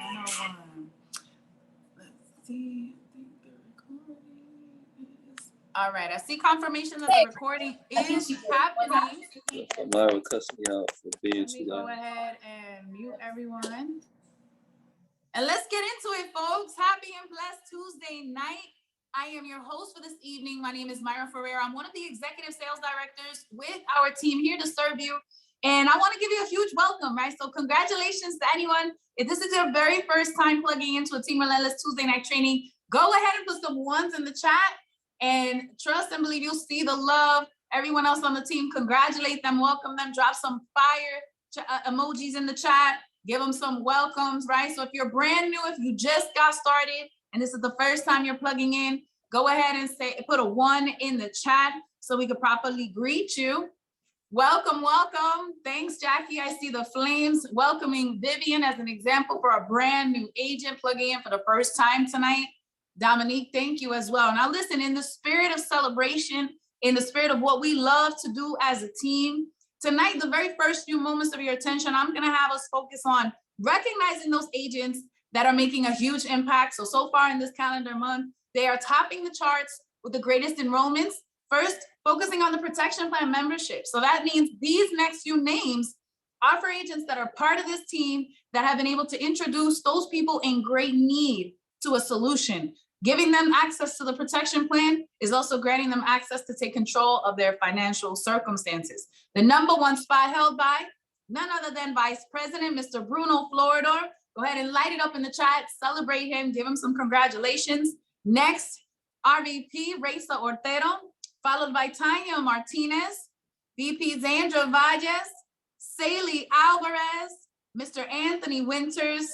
101. Let's see. I think the recording is. All right. I see confirmation that the recording is happening. Myra cussed me out for being Let me go ahead and mute everyone. And let's get into it, folks. Happy and blessed Tuesday night. I am your host for this evening. My name is Myra Ferreira. I'm one of the executive sales directors with our team here to serve you. And I want to give you a huge welcome, right? So congratulations to anyone. If this is your very first time plugging into a Team Relentless Tuesday night training, go ahead and put some ones in the chat and trust and believe you'll see the love. Everyone else on the team, congratulate them, welcome them, drop some fire emojis in the chat. Give them some welcomes, right? So if you're brand new, if you just got started and this is the first time you're plugging in, go ahead and put a 1 in the chat so we could properly greet you. Welcome, welcome. Thanks, Jackie. I see the flames welcoming Vivian as an example for a brand new agent plugging in for the first time tonight. Dominique, thank you as well. Now listen, in the spirit of celebration, in the spirit of what we love to do as a team, tonight, the very first few moments of your attention, I'm gonna have us focus on recognizing those agents that are making a huge impact. So far in this calendar month, they are topping the charts with the greatest enrollments. First, focusing on the protection plan membership. So that means these next few names are for agents that are part of this team that have been able to introduce those people in great need to a solution. Giving them access to the protection plan is also granting them access to take control of their financial circumstances. The number 1 spot held by none other than Vice President, Mr. Bruno Floridor. Go ahead and light it up in the chat, celebrate him, give him some congratulations. Next, RVP Reza Ortero, followed by Tanya Martinez, VP Zandra Valles, Saley Alvarez, Mr. Anthony Winters,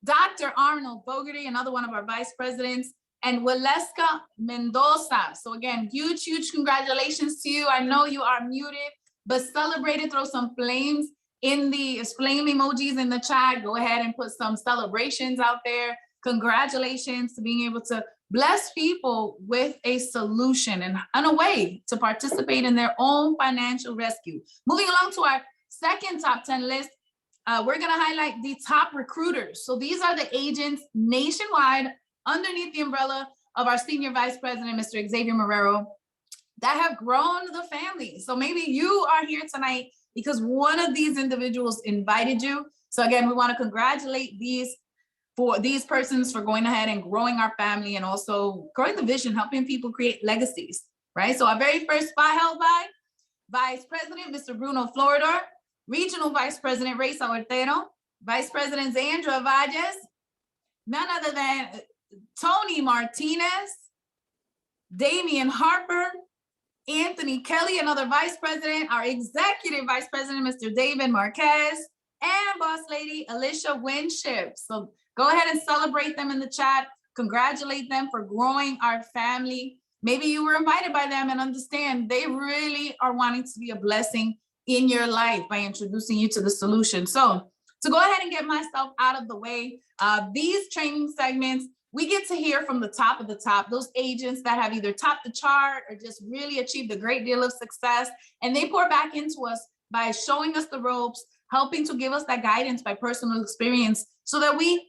Dr. Arnold Bogarty, another one of our vice presidents, and Waleska Mendoza. So again, huge, huge congratulations to you. I know you are muted, but celebrate it, throw some flames in the flame emojis in the chat. Go ahead and put some celebrations out there. Congratulations to being able to bless people with a solution and a way to participate in their own financial rescue. Moving along to our second top 10 list, we're gonna highlight the top recruiters. So these are the agents nationwide underneath the umbrella of our senior vice president, Mr. Xavier Marrero, that have grown the family. So maybe you are here tonight because one of these individuals invited you. So again, we want to congratulate these persons for going ahead and growing our family and also growing the vision, helping people create legacies, right? So our very first spot held by Vice President, Mr. Bruno Floridor, Regional Vice President, Reza Ortero, Vice President Zandra Valles, none other than Tony Martinez, Damian Harper, Anthony Kelly, another vice president, our executive vice president, Mr. David Marquez, and boss lady, Alicia Winship. So go ahead and celebrate them in the chat. Congratulate them for growing our family. Maybe you were invited by them and understand they really are wanting to be a blessing in your life by introducing you to the solution. So to go ahead and get myself out of the way, these training segments, we get to hear from the top of the top, those agents that have either topped the chart or just really achieved a great deal of success. And they pour back into us by showing us the ropes, helping to give us that guidance by personal experience so that we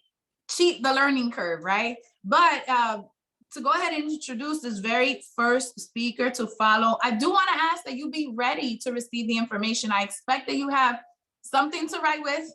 cheat the learning curve, right? But to go ahead and introduce this very first speaker to follow, I do want to ask that you be ready to receive the information. I expect that you have something to write with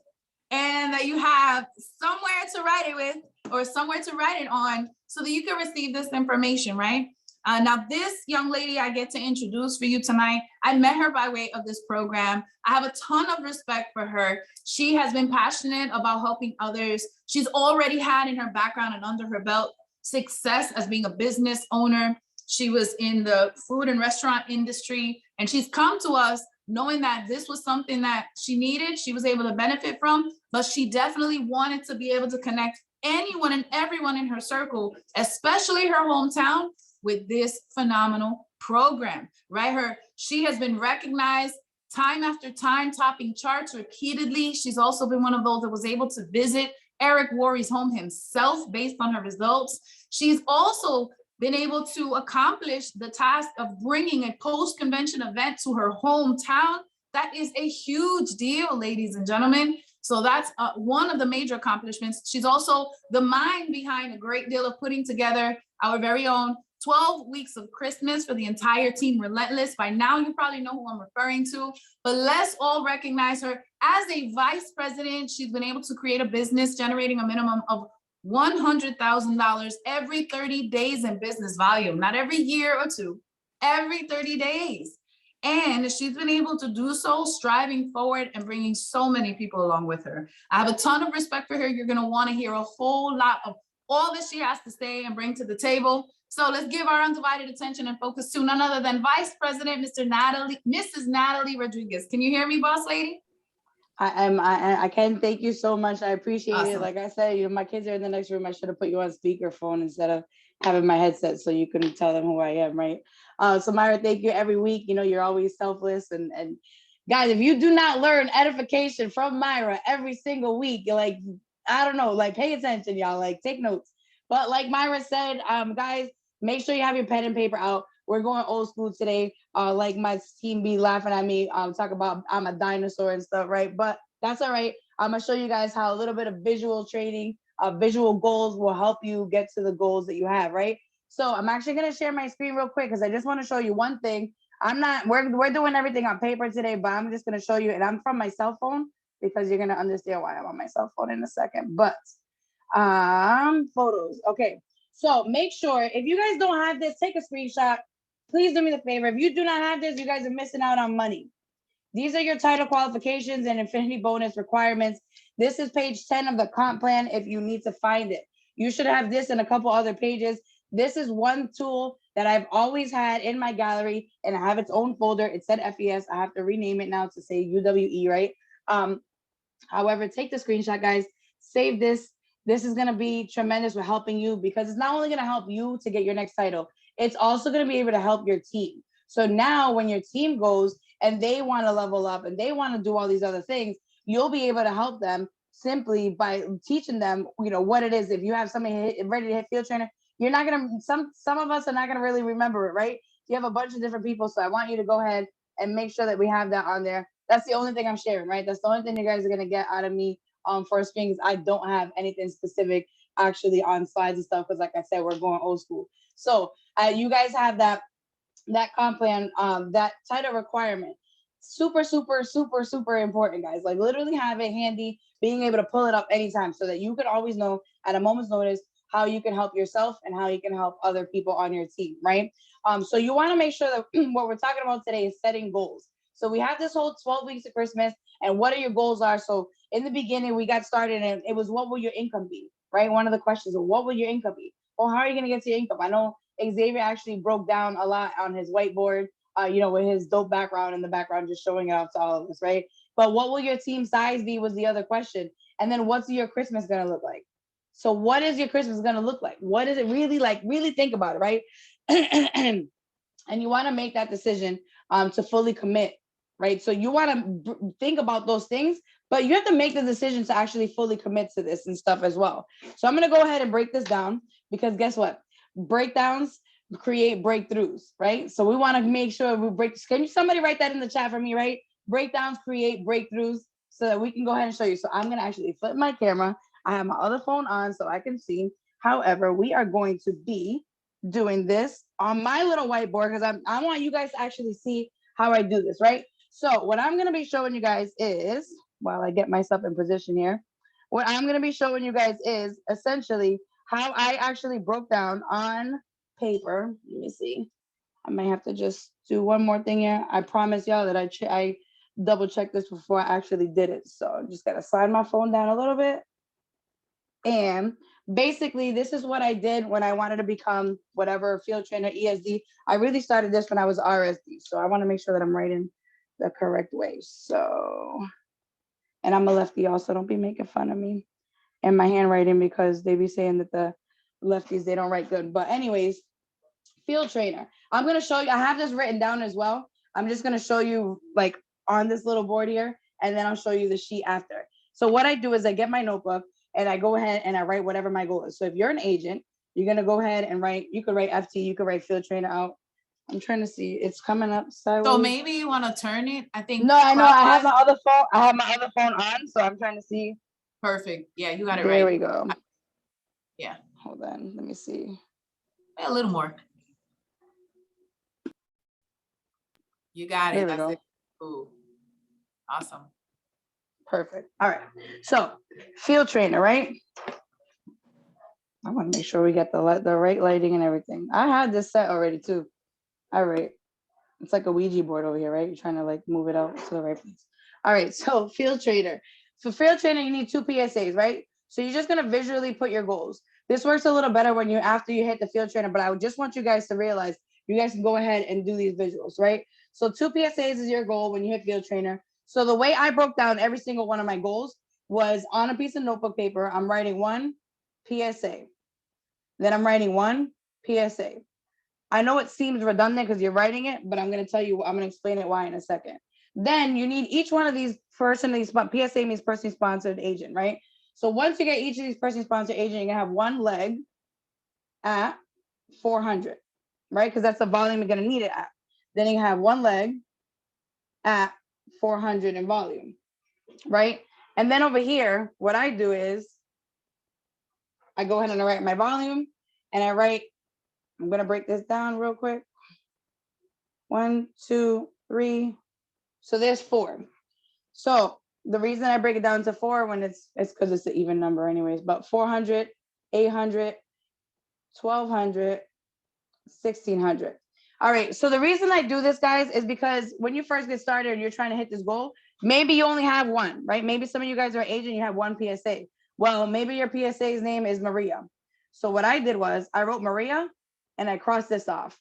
and that you have somewhere to write it with or somewhere to write it on so that you can receive this information, right? Now, this young lady I get to introduce for you tonight, I met her by way of this program. I have a ton of respect for her. She has been passionate about helping others. She's already had in her background and under her belt success as being a business owner. She was in the food and restaurant industry, and she's come to us knowing that this was something that she needed, she was able to benefit from, but she definitely wanted to be able to connect anyone and everyone in her circle, especially her hometown, with this phenomenal program, right? She has been recognized time after time, topping charts repeatedly. She's also been one of those that was able to visit Eric Worre's home himself based on her results. She's also been able to accomplish the task of bringing a post-convention event to her hometown. That is a huge deal, ladies and gentlemen. So that's one of the major accomplishments. She's also the mind behind a great deal of putting together our very own 12 weeks of Christmas for the entire team, Relentless. By now, you probably know who I'm referring to, but let's all recognize her as a vice president. She's been able to create a business generating a minimum of $100,000 every 30 days in business volume, not every year or two, every 30 days. And she's been able to do so, striving forward and bringing so many people along with her. I have a ton of respect for her. You're going to want to hear a whole lot of all that she has to say and bring to the table. So let's give our undivided attention and focus to none other than Vice President, Mrs. Natalie Rodriguez. Can you hear me, boss lady? I can. Thank you so much. I appreciate Awesome. it. Like I said, my kids are in the next room. I should have put you on speakerphone instead of having my headset so you couldn't tell them who I am, right? So Myra, thank you every week. You're always selfless. And guys, if you do not learn edification from Myra every single week, you're like, I don't know, like pay attention, y'all, like take notes. But like Myra said, guys, make sure you have your pen and paper out. We're going old school today. Like my team be laughing at me, talk about I'm a dinosaur and stuff, right? But that's all right. I'm gonna show you guys how a little bit of visual training, visual goals will help you get to the goals that you have, right? So I'm actually gonna share my screen real quick because I just want to show you one thing. We're doing everything on paper today, but I'm just gonna show you, and I'm from my cell phone because you're gonna understand why I'm on my cell phone in a second. But photos. Okay. So make sure if you guys don't have this, take a screenshot. Please do me the favor. If you do not have this, you guys are missing out on money. These are your title qualifications and infinity bonus requirements. This is page 10 of the comp plan if you need to find it. You should have this and a couple other pages. This is one tool that I've always had in my gallery and I have its own folder. It said FES. I have to rename it now to say UWE, right? However, take the screenshot, guys. Save this. This is going to be tremendous for helping you because it's not only going to help you to get your next title, it's also going to be able to help your team. So now when your team goes and they want to level up and they want to do all these other things, you'll be able to help them simply by teaching them, what it is. If you have somebody ready to hit field trainer, you're not going to, some of us are not going to really remember it, right? You have a bunch of different people. So I want you to go ahead and make sure that we have that on there. That's the only thing I'm sharing, right? That's the only thing you guys are going to get out of me for a screen, because I don't have anything specific actually on slides and stuff, because like I said, we're going old school. So you guys have that comp plan, that title requirement. Super, super, super, super important, guys. Like literally have it handy, being able to pull it up anytime so that you can always know at a moment's notice how you can help yourself and how you can help other people on your team, right? So you want to make sure that what we're talking about today is setting goals. So we have this whole 12 weeks of Christmas and what are your goals are. So in the beginning, we got started and it was, what will your income be, right? One of the questions is, what will your income be? Well, how are you going to get to your income? I know Xavier actually broke down a lot on his whiteboard, with his dope background in the background, just showing it off to all of us, right? But what will your team size be was the other question. And then what's your Christmas going to look like? So what is your Christmas going to look like? What is it really like? Really think about it, right? And you want to make that decision to fully commit, right? So you want to think about those things, but you have to make the decision to actually fully commit to this and stuff as well. So I'm going to go ahead and break this down because guess what? Breakdowns create breakthroughs, right? So we want to make sure we break. Can somebody write that in the chat for me, right? Breakdowns create breakthroughs so that we can go ahead and show you. So I'm going to actually flip my camera. I have my other phone on so I can see. However, we are going to be doing this on my little whiteboard because I want you guys to actually see how I do this, right? So what I'm going to be showing you guys is, while I get myself in position here, what I'm going to be showing you guys is essentially how I actually broke down on paper. Let me see. I might have to just do one more thing here. I promise y'all that I double checked this before I actually did it. So I'm just going to slide my phone down a little bit. And basically, this is what I did when I wanted to become whatever field trainer, ESD. I really started this when I was RSD. So I want to make sure that I'm writing the correct way. So, and I'm a lefty, y'all, so don't be making fun of me and my handwriting because they be saying that the lefties, they don't write good. But anyways, field trainer. I'm going to show you. I have this written down as well. I'm just going to show you like on this little board here, and then I'll show you the sheet after. So what I do is I get my notebook and I go ahead and I write whatever my goal is. So if you're an agent, you're going to go ahead and write, you could write FT, you could write field trainer out. I'm trying to see. It's coming up sideways. So maybe you want to turn it. I think. No, I know. I have clockwise. my other phone. I have my other phone on, so I'm trying to see. Perfect. Yeah, you got it There right. we go. Yeah. Hold on. Let me see. A little more. You got it. There we That's go. it. Ooh. Awesome. Perfect. All right. So field trainer, right? I want to make sure we get the right lighting and everything. I had this set already too. All right. It's like a Ouija board over here, right? You're trying to like move it out to the right place. All right. So field trainer. For field trainer, you need 2 PSAs, right? So you're just gonna visually put your goals. This works a little better when you after you hit the field trainer, but I would just want you guys to realize you guys can go ahead and do these visuals, right? So 2 PSAs is your goal when you hit field trainer. So the way I broke down every single one of my goals was on a piece of notebook paper. I'm writing 1 PSA. Then I'm writing 1 PSA. I know it seems redundant because you're writing it, but I'm going to tell you, I'm going to explain it why in a second. Then you need each one of these PSA means personally sponsored agent, right? So once you get each of these personally sponsored agent, you're going to have 1 leg at 400, right? Because that's the volume you're going to need it at. Then you have 1 leg at 400 in volume, right? And then over here, what I do is I go ahead and I write my volume and I write, I'm going to break this down real quick. 1, 2, 3. So there's 4. So the reason I break it down to 4 when it's because it's an even number anyways, but 400, 800, 1200, 1600. All right. So the reason I do this, guys, is because when you first get started and you're trying to hit this goal, maybe you only have 1, right? Maybe some of you guys are agent, you have 1 PSA. Well, maybe your PSA's name is Maria. So what I did was I wrote Maria and I crossed this off.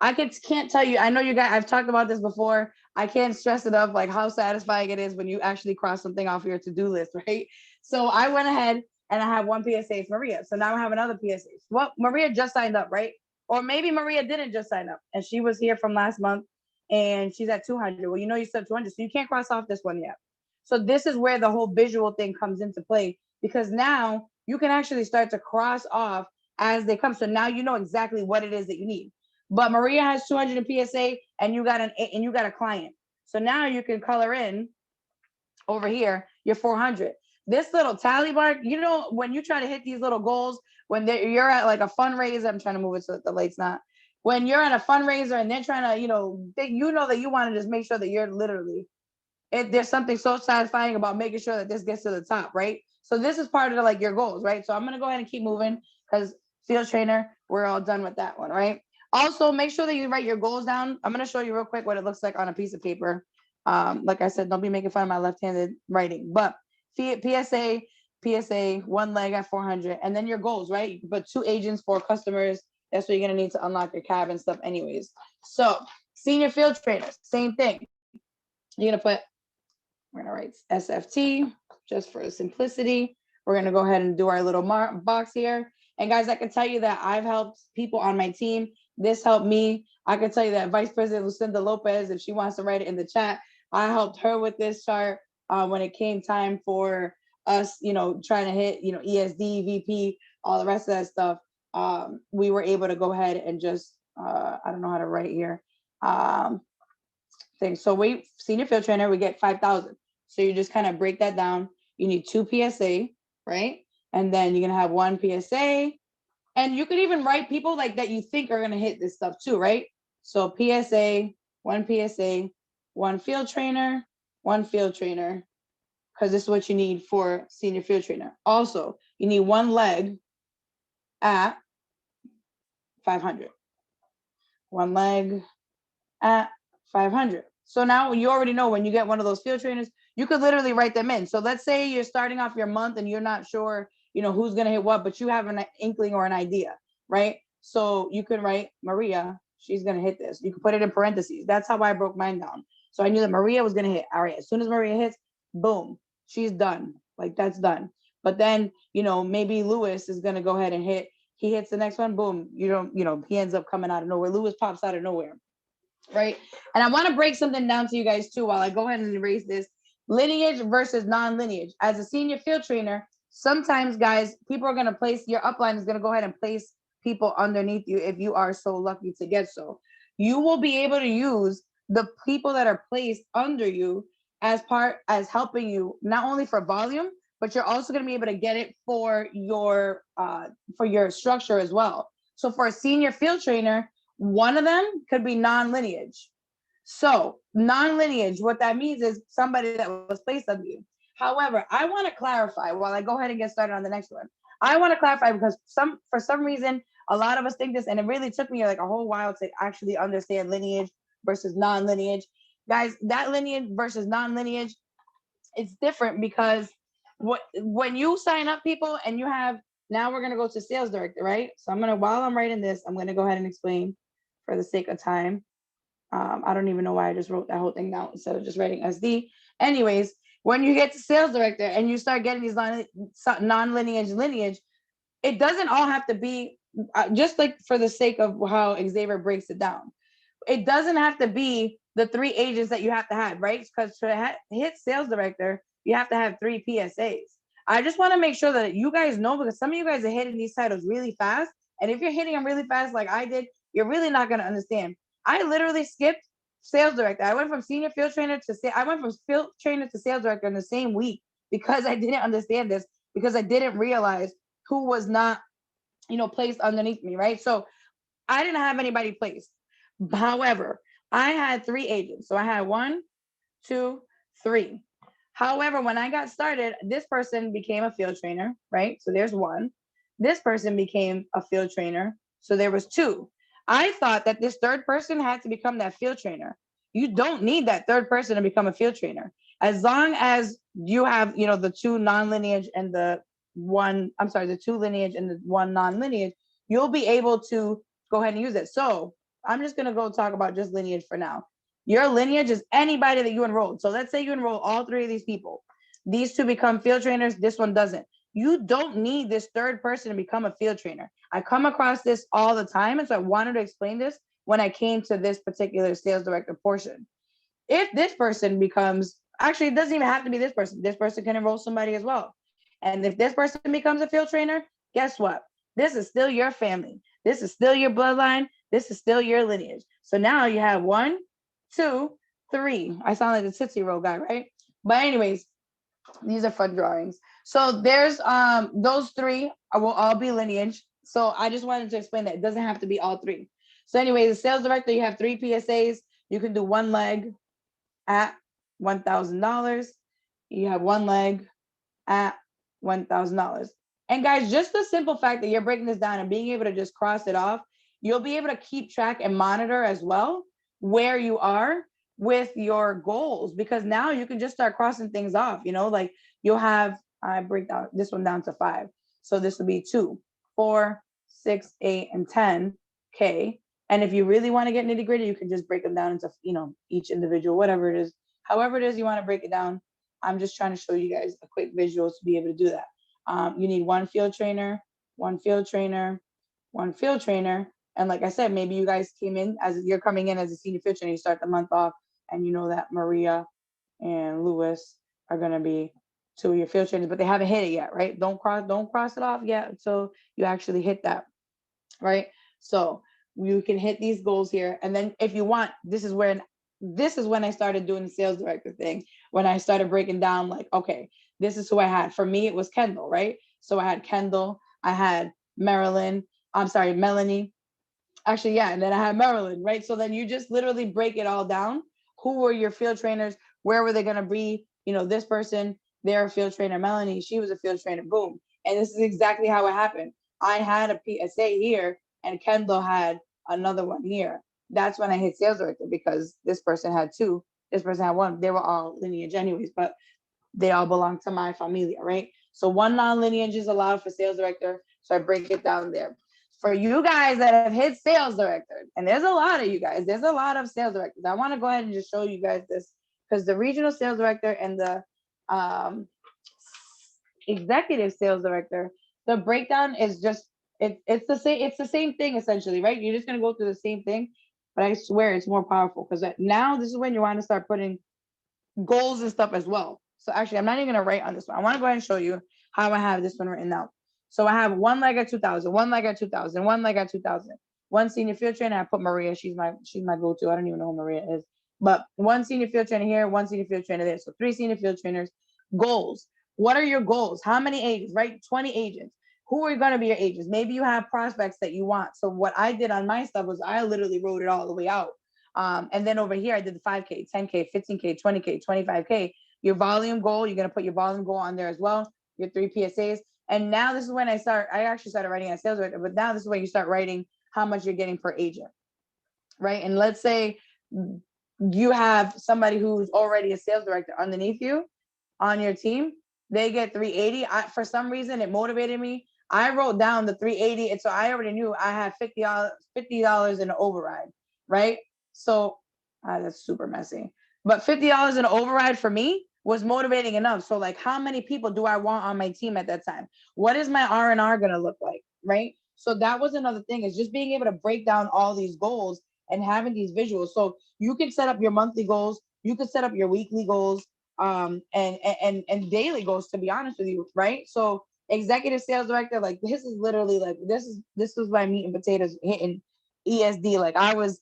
I can't tell you, I know you guys, I've talked about this before. I can't stress enough like how satisfying it is when you actually cross something off your to-do list, right? So I went ahead and I have 1 PSA for Maria. So now I have another PSA. Well, Maria just signed up, right? Or maybe Maria didn't just sign up and she was here from last month and she's at 200. Well, you know, you said 200, so you can't cross off this one yet. So this is where the whole visual thing comes into play because now you can actually start to cross off as they come. So now you know exactly what it is that you need. But Maria has 200 in PSA and you got a client. So now you can color in over here your 400. This little tally mark, you know, when you try to hit these little goals, when you're at like a fundraiser, I'm trying to move it so that the light's not. When you're at a fundraiser and they're trying to, you know that you want to just make sure that you're literally, there's something so satisfying about making sure that this gets to the top, right? So this is part of like your goals, right? So I'm going to go ahead and keep moving because field trainer, we're all done with that one, right? Also, make sure that you write your goals down. I'm going to show you real quick what it looks like on a piece of paper. Like I said, don't be making fun of my left-handed writing, but PSA, 1 leg at 400, and then your goals, right? You can put 2 agents, 4 customers. That's what you're going to need to unlock your cab and stuff anyways. So senior field trainers, same thing. You're going to put, we're going to write SFT just for simplicity. We're going to go ahead and do our little box here. And guys, I can tell you that I've helped people on my team. This helped me. I can tell you that Vice President Lucinda Lopez, if she wants to write it in the chat, I helped her with this chart when it came time for us, you know, trying to hit, you know, ESD, VP, all the rest of that stuff. We were able to go ahead and just, I don't know how to write here. Thing. So we senior field trainer, we get 5,000. So you just kind of break that down. You need 2 PSA, right? And then you're gonna have 1 PSA. And you could even write people like that you think are gonna hit this stuff too, right? So PSA, 1 PSA, 1 field trainer, 1 field trainer, because this is what you need for senior field trainer. Also, you need 1 leg at 500. 1 leg at 500. So now you already know when you get one of those field trainers, you could literally write them in. So let's say you're starting off your month and you're not sure, you know, who's going to hit what, but you have an inkling or an idea, right? So you could write Maria, she's going to hit this. You can put it in parentheses. That's how I broke mine down. So I knew that Maria was going to hit. All right, as soon as Maria hits, boom, she's done. Like that's done. But then, you know, maybe Lewis is going to go ahead and hit. He hits the next one, boom, you know, he ends up coming out of nowhere. Lewis pops out of nowhere. Right. And I want to break something down to you guys too, while I go ahead and erase this lineage versus non-lineage. As a senior field trainer, sometimes guys, people are going to place your upline is going to go ahead and place people underneath you if you are so lucky to get so. you will be able to use the people that are placed under you as helping you, not only for volume, but you're also going to be able to get it for your structure as well. So for a senior field trainer, one of them could be non-lineage. So non-lineage, what that means is somebody that was placed under you. However, I want to clarify while I go ahead and get started on the next one. I want to clarify because for some reason, a lot of us think this, and it really took me like a whole while to actually understand lineage versus non-lineage. Guys, that lineage versus non-lineage, it's different because when you sign up people and you have, now we're going to go to sales director, right? So while I'm writing this, I'm going to go ahead and explain for the sake of time. I don't even know why I just wrote that whole thing down instead of just writing SD. Anyways, when you get to sales director and you start getting these non-lineage, it doesn't all have to be, just like for the sake of how Xavier breaks it down, it doesn't have to be the 3 agents that you have to have, right? Because to hit sales director, you have to have 3 PSAs. I just want to make sure that you guys know, because some of you guys are hitting these titles really fast. And if you're hitting them really fast like I did, you're really not going to understand. I literally skipped sales director. I went from senior field trainer to field trainer to sales director in the same week because I didn't understand this, because I didn't realize who was not, placed underneath me, right? So I didn't have anybody placed. However, I had 3 agents. So I had 1, 2, 3. However, when I got started, this person became a field trainer, right? So there's 1. This person became a field trainer. So there was 2. I thought that this 3rd person had to become that field trainer. You don't need that 3rd person to become a field trainer. As long as you have, the 2 non-lineage and the 2 lineage and the 1 non-lineage, you'll be able to go ahead and use it. So I'm just going to go talk about just lineage for now. Your lineage is anybody that you enrolled. So let's say you enroll all 3 of these people. These 2 become field trainers. This one doesn't. You don't need this 3rd person to become a field trainer. I come across this all the time. And so I wanted to explain this when I came to this particular sales director portion. If this person becomes, actually, it doesn't even have to be this person. This person can enroll somebody as well. And if this person becomes a field trainer, guess what? This is still your family. This is still your bloodline. This is still your lineage. So now you have 1, 2, 3. I sound like the Tootsie Roll guy, right? But anyways, these are fun drawings. So there's those 3 will all be lineage. So I just wanted to explain that it doesn't have to be all 3. So anyways, the sales director, you have 3 PSAs. You can do 1 leg at $1,000. You have 1 leg at $1,000. And guys, just the simple fact that you're breaking this down and being able to just cross it off, you'll be able to keep track and monitor as well where you are with your goals, because now you can just start crossing things off, like you'll have, I break down this one down to 5. So this will be 2, 4, 6, 8, and 10K. And if you really want to get nitty gritty, you can just break them down into, each individual, whatever it is, however it is you want to break it down. I'm just trying to show you guys a quick visual to be able to do that. You need 1 field trainer, 1 field trainer, 1 field trainer. And like I said, maybe you guys came in you're coming in as a senior field trainer, you start the month off and you know that Maria and Lewis are going to be 2 of your field trainers, but they haven't hit it yet, right? Don't cross it off yet until you actually hit that, right? So you can hit these goals here. And then if you want, this is when I started doing the sales director thing, when I started breaking down like, okay, this is who I had. For me, it was Kendall, right? So I had Kendall, I had Melanie. Actually, yeah, and then I had Maryland, right? So then you just literally break it all down. Who were your field trainers? Where were they going to be? This person, they're a field trainer. Melanie, she was a field trainer. Boom. And this is exactly how it happened. I had a PSA here and Kendall had another one here. That's when I hit sales director, because this person had 2. This person had 1. They were all lineage anyways, but they all belong to my familia, right? So 1 non-lineage is allowed for sales director. So I break it down there. For you guys that have hit sales director, and there's a lot of you guys, there's a lot of sales directors. I want to go ahead and just show you guys this, because the regional sales director and the executive sales director, the breakdown is just, it's the same thing essentially, right? You're just going to go through the same thing, but I swear it's more powerful, because now this is when you want to start putting goals and stuff as well. So actually, I'm not even going to write on this one. I want to go ahead and show you how I have this one written out. So I have 1 leg at 2,000, 1 leg at 2,000, 1 leg at 2,000. one senior field trainer. I put Maria. She's my go-to. I don't even know who Maria is, but one senior field trainer here, one senior field trainer there. So 3 senior field trainers. Goals. What are your goals? How many agents? Right, 20 agents. Who are going to be your agents? Maybe you have prospects that you want. So what I did on my stuff was I literally wrote it all the way out. And then over here I did the 5K, 10K, 15K, 20K, 25K. Your volume goal. You're going to put your volume goal on there as well. Your 3 PSAs. And now this is when I actually started writing as sales director, but now this is when you start writing how much you're getting per agent, right? And let's say you have somebody who's already a sales director underneath you on your team. They get 380. For some reason, it motivated me. I wrote down the 380, and so I already knew I had $50 in the override, right? So that's super messy. But $50 in the override for me was motivating enough. So like, how many people do I want on my team at that time? What is my R&R going to look like, right? So that was another thing, is just being able to break down all these goals and having these visuals. So you can set up your monthly goals, you can set up your weekly goals, and daily goals, to be honest with you, right? So executive sales director, like this is literally like this was my meat and potatoes hitting ESD. Like I was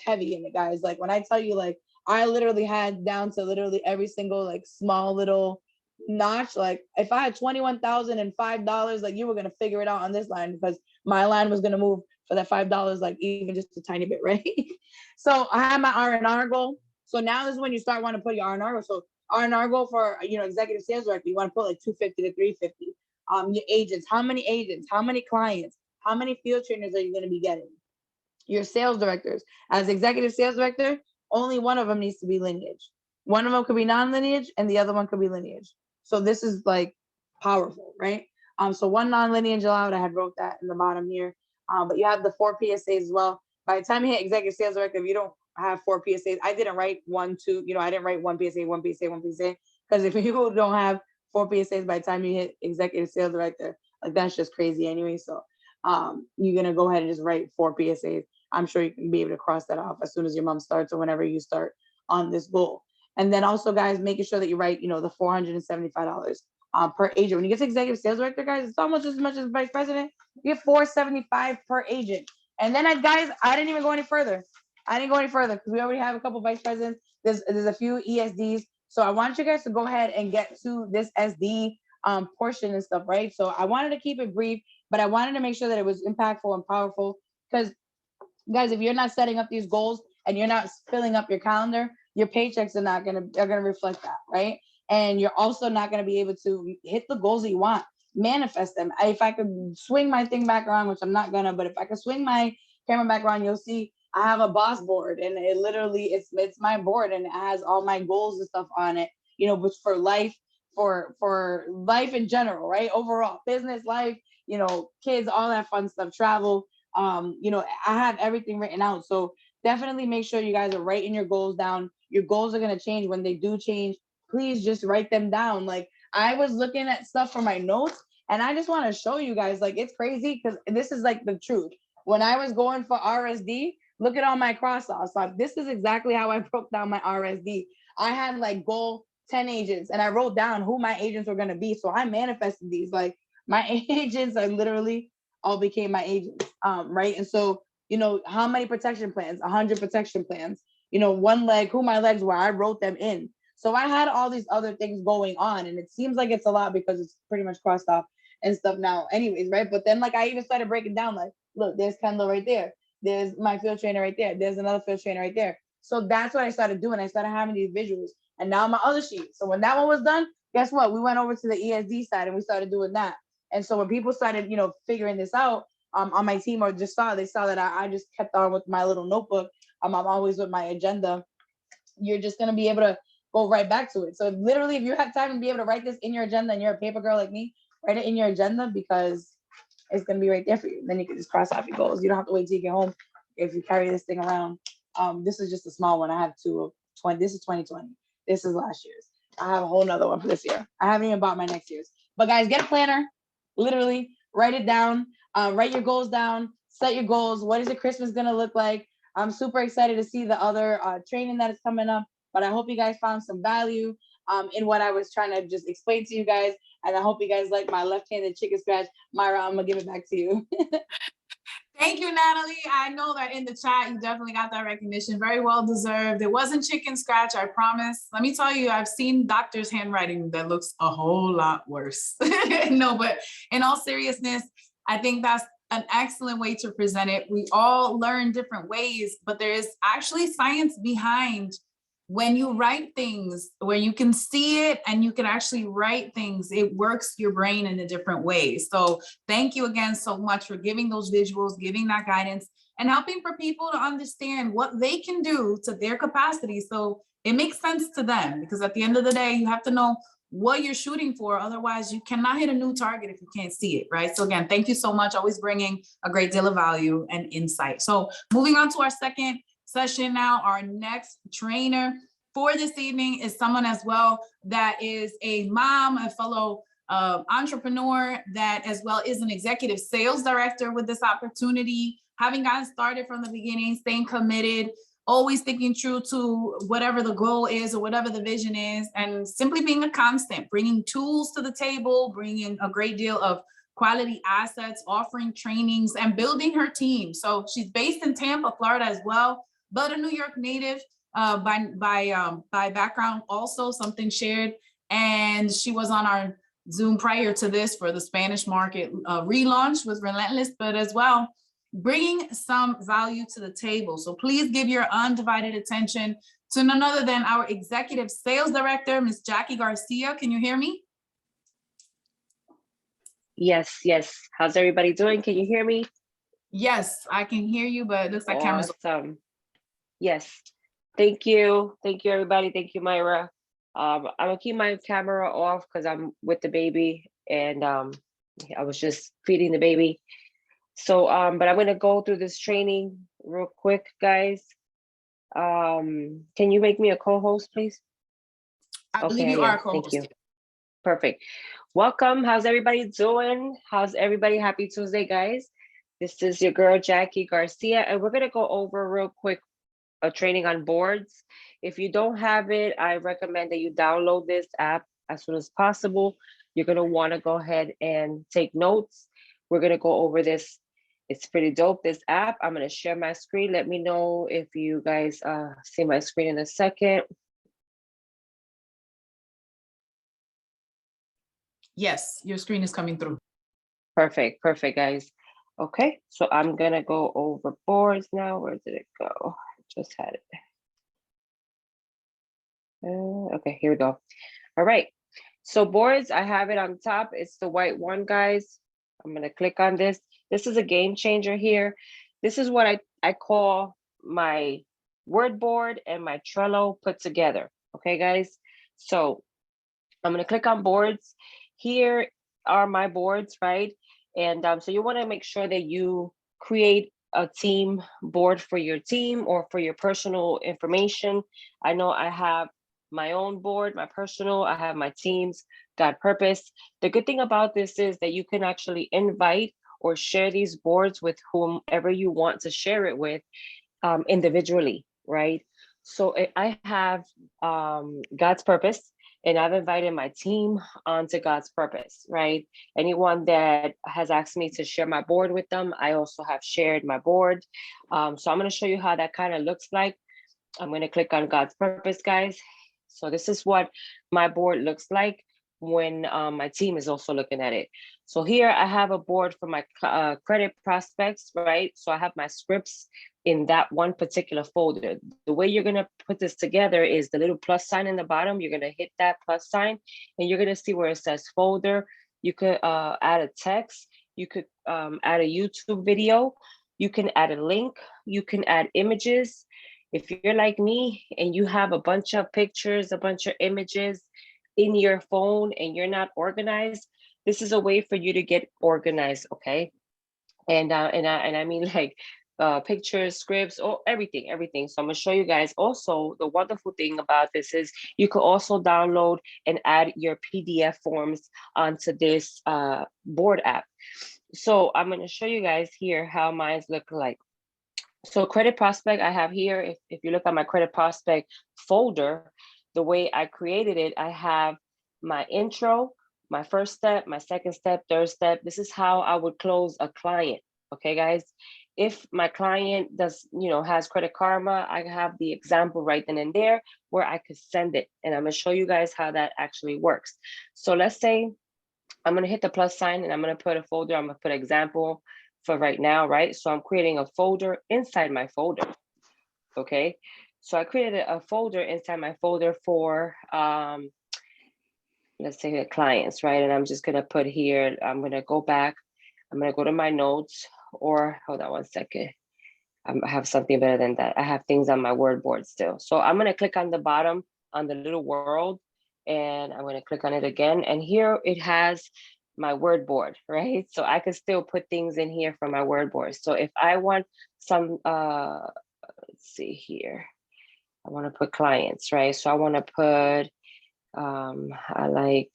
heavy in it, guys. Like when I tell you, like I literally had down to literally every single like small little notch. Like if I had $21,005, like you were gonna figure it out on this line, because my line was gonna move for that $5, like even just a tiny bit, right? So I had my R&R goal. So now this is when you start wanting to put your R&R goal. So R&R goal for executive sales director, you want to put like 250 to 350. Your agents, how many clients, how many field trainers are you going to be getting? Your sales directors, as executive sales director, only one of them needs to be lineage. One of them could be non-lineage and the other one could be lineage. So this is like powerful, right? So one non-lineage allowed. I had wrote that in the bottom here. But you have the 4 PSAs as well. By the time you hit executive sales director, if you don't have 4 PSAs, I didn't write 1, 2. I didn't write 1 PSA, 1 PSA, 1 PSA, because if you don't have 4 PSAs by the time you hit executive sales director, like that's just crazy anyway. So you're gonna go ahead and just write 4 PSAs. I'm sure you can be able to cross that off as soon as your mom starts or whenever you start on this goal. And then also, guys, making sure that you write, the $475 per agent. When you get to executive sales director, guys, it's almost as much as vice president. You get $475 per agent. And then, I didn't even go any further. Because we already have a couple vice presidents. There's a few ESDs. So I want you guys to go ahead and get to this SD portion and stuff, right? So I wanted to keep it brief, but I wanted to make sure that it was impactful and powerful. Because, guys, if you're not setting up these goals and you're not filling up your calendar, your paychecks are gonna reflect that, right? And you're also not gonna be able to hit the goals that you want, manifest them. If I could swing my thing back around, which I'm not gonna, but if I could swing my camera back around, you'll see I have a boss board, and it literally it's my board, and it has all my goals and stuff on it, which for life, for life in general, right? Overall, business, life, kids, all that fun stuff, travel. I have everything written out. So definitely make sure you guys are writing your goals down. Your goals are going to change. When they do change, please just write them down. Like I was looking at stuff for my notes, and I just want to show you guys, like, it's crazy because this is like the truth. When I was going for RSD, look at all my cross-offs. Like this is exactly how I broke down my RSD. I had like goal 10 agents, and I wrote down who my agents were going to be. So I manifested these. Like my agents are literally all became my agents, right? And so, how many protection plans? 100 protection plans. One leg, who my legs were, I wrote them in. So I had all these other things going on, and it seems like it's a lot because it's pretty much crossed off and stuff now anyways, right? But then like I even started breaking down, like, look, there's Kendall right there. There's my field trainer right there. There's another field trainer right there. So that's what I started doing. I started having these visuals. And now my other sheet. So when that one was done, guess what? We went over to the ESD side and we started doing that. And so when people started, figuring this out on my team, or just they saw that I just kept on with my little notebook. I'm always with my agenda. You're just going to be able to go right back to it. So literally, if you have time to be able to write this in your agenda and you're a paper girl like me, write it in your agenda because it's going to be right there for you. Then you can just cross off your goals. You don't have to wait till you get home if you carry this thing around. This is just a small one. I have 2 of 20. This is 2020. This is last year's. I have a whole nother one for this year. I haven't even bought my next year's. But guys, get a planner. Literally, write it down. Write your goals down. Set your goals. What is your Christmas going to look like? I'm super excited to see the other training that is coming up. But I hope you guys found some value in what I was trying to just explain to you guys. And I hope you guys like my left-handed chicken scratch. Myra, I'm going to give it back to you. Thank you, Natalie. I know that in the chat, you definitely got that recognition. Very well deserved. It wasn't chicken scratch, I promise. Let me tell you, I've seen doctors' handwriting that looks a whole lot worse. No, but in all seriousness, I think that's an excellent way to present it. We all learn different ways, but there is actually science behind when you write things, where you can see it and you can actually write things, it works your brain in a different way. So thank you again so much for giving those visuals, giving that guidance, and helping for people to understand what they can do to their capacity so it makes sense to them. Because at the end of the day, you have to know what you're shooting for. Otherwise, you cannot hit a new target if you can't see it, right? So again, thank you so much. Always bringing a great deal of value and insight. So moving on to our second session now, our next trainer for this evening is someone as well that is a mom, a fellow entrepreneur, that as well is an executive sales director with this opportunity, having gotten started from the beginning, staying committed, always thinking true to whatever the goal is or whatever the vision is, and simply being a constant, bringing tools to the table, bringing a great deal of quality assets, offering trainings, and building her team. So she's based in Tampa, Florida as well, but a New York native by background, also something shared. And she was on our Zoom prior to this for the Spanish market relaunch with Relentless, but as well, bringing some value to the table. So please give your undivided attention to none other than our executive sales director, Ms. Jackie Garcia. Can you hear me? Yes, yes. How's everybody doing? Can you hear me? Yes, I can hear you, but it looks like cameras. Awesome. Yes. Thank you. Thank you, everybody. Thank you, Myra. I'm gonna keep my camera off because I'm with the baby and I was just feeding the baby. So, but I'm gonna go through this training real quick, guys. Can you make me a co-host, please? I believe Okay, you yeah, are thank you. co-hosting. Perfect. Welcome. How's everybody doing? How's everybody? Happy Tuesday, guys. This is your girl, Jackie Garcia, and we're going to go over real quick a training on boards. If you don't have it, I recommend that you download this app as soon as possible. You're going to want to go ahead and take notes. We're going to go over this. It's pretty dope, this app. I'm going to share my screen. Let me know if you guys see my screen in a second. Yes, your screen is coming through. Perfect, perfect, guys. Okay, so I'm gonna go over boards now. Where did it go? Just had it. Okay, here we go. All right, so boards, I have it on top. It's the white one, guys. I'm gonna click on this. This is a game changer here. This is what I call my word board and my Trello put together. Okay, guys. So I'm gonna click on boards. Here are my boards, right? And so you want to make sure that you create a team board for your team or for your personal information. I know I have my own board, my personal, I have my team's God purpose. The good thing about this is that you can actually invite or share these boards with whomever you want to share it with individually, right? So I have God's purpose, and I've invited my team onto God's purpose, right? Anyone that has asked me to share my board with them, I also have shared my board. So I'm going to show you how that kind of looks like. I'm going to click on God's purpose, guys. So this is what my board looks like when my team is also looking at it. So here I have a board for my credit prospects, right? So I have my scripts in that one particular folder. The way you're gonna put this together is the little plus sign in the bottom. You're gonna hit that plus sign and you're gonna see where it says folder. You could add a text. You could add a YouTube video. You can add a link. You can add images. If you're like me and you have a bunch of pictures, a bunch of images in your phone and you're not organized, this is a way for you to get organized, okay? And I mean like pictures, scripts, or everything. So I'm gonna show you guys also the wonderful thing about this is you could also download and add your PDF forms onto this board app. So I'm gonna show you guys here how mine look like. So credit prospect I have here, if you look at my credit prospect folder, the way I created it, I have my intro, my first step, my second step, third step. This is how I would close a client. Okay, guys. If my client does, has Credit Karma, I have the example right then and there where I could send it. And I'm gonna show you guys how that actually works. So let's say I'm gonna hit the plus sign and I'm gonna put a folder. I'm gonna put example for right now, right? So I'm creating a folder inside my folder, okay? So I created a folder inside my folder for, let's say the clients, right? And I'm just gonna put here, I'm gonna go back, I'm gonna go to my notes, or hold on one second. I have something better than that. I have things on my word board still. So I'm gonna click on the bottom on the little world, and I'm gonna click on it again. And here it has my word board, right? So I could still put things in here from my word board. So if I want some, let's see here, I wanna put clients, right? So I wanna put, I like,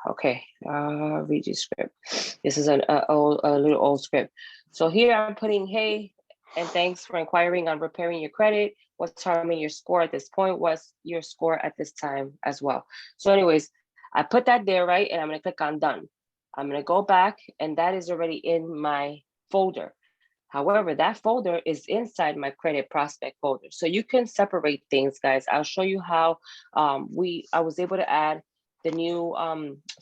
okay, read your script. This is a little old script. So here I'm putting, hey, and thanks for inquiring on repairing your credit. What's harming your score at this point? What's your score at this time as well? So anyways, I put that there, right? And I'm gonna click on done. I'm gonna go back, and that is already in my folder. However, that folder is inside my credit prospect folder. So you can separate things, guys. I'll show you how I was able to add the new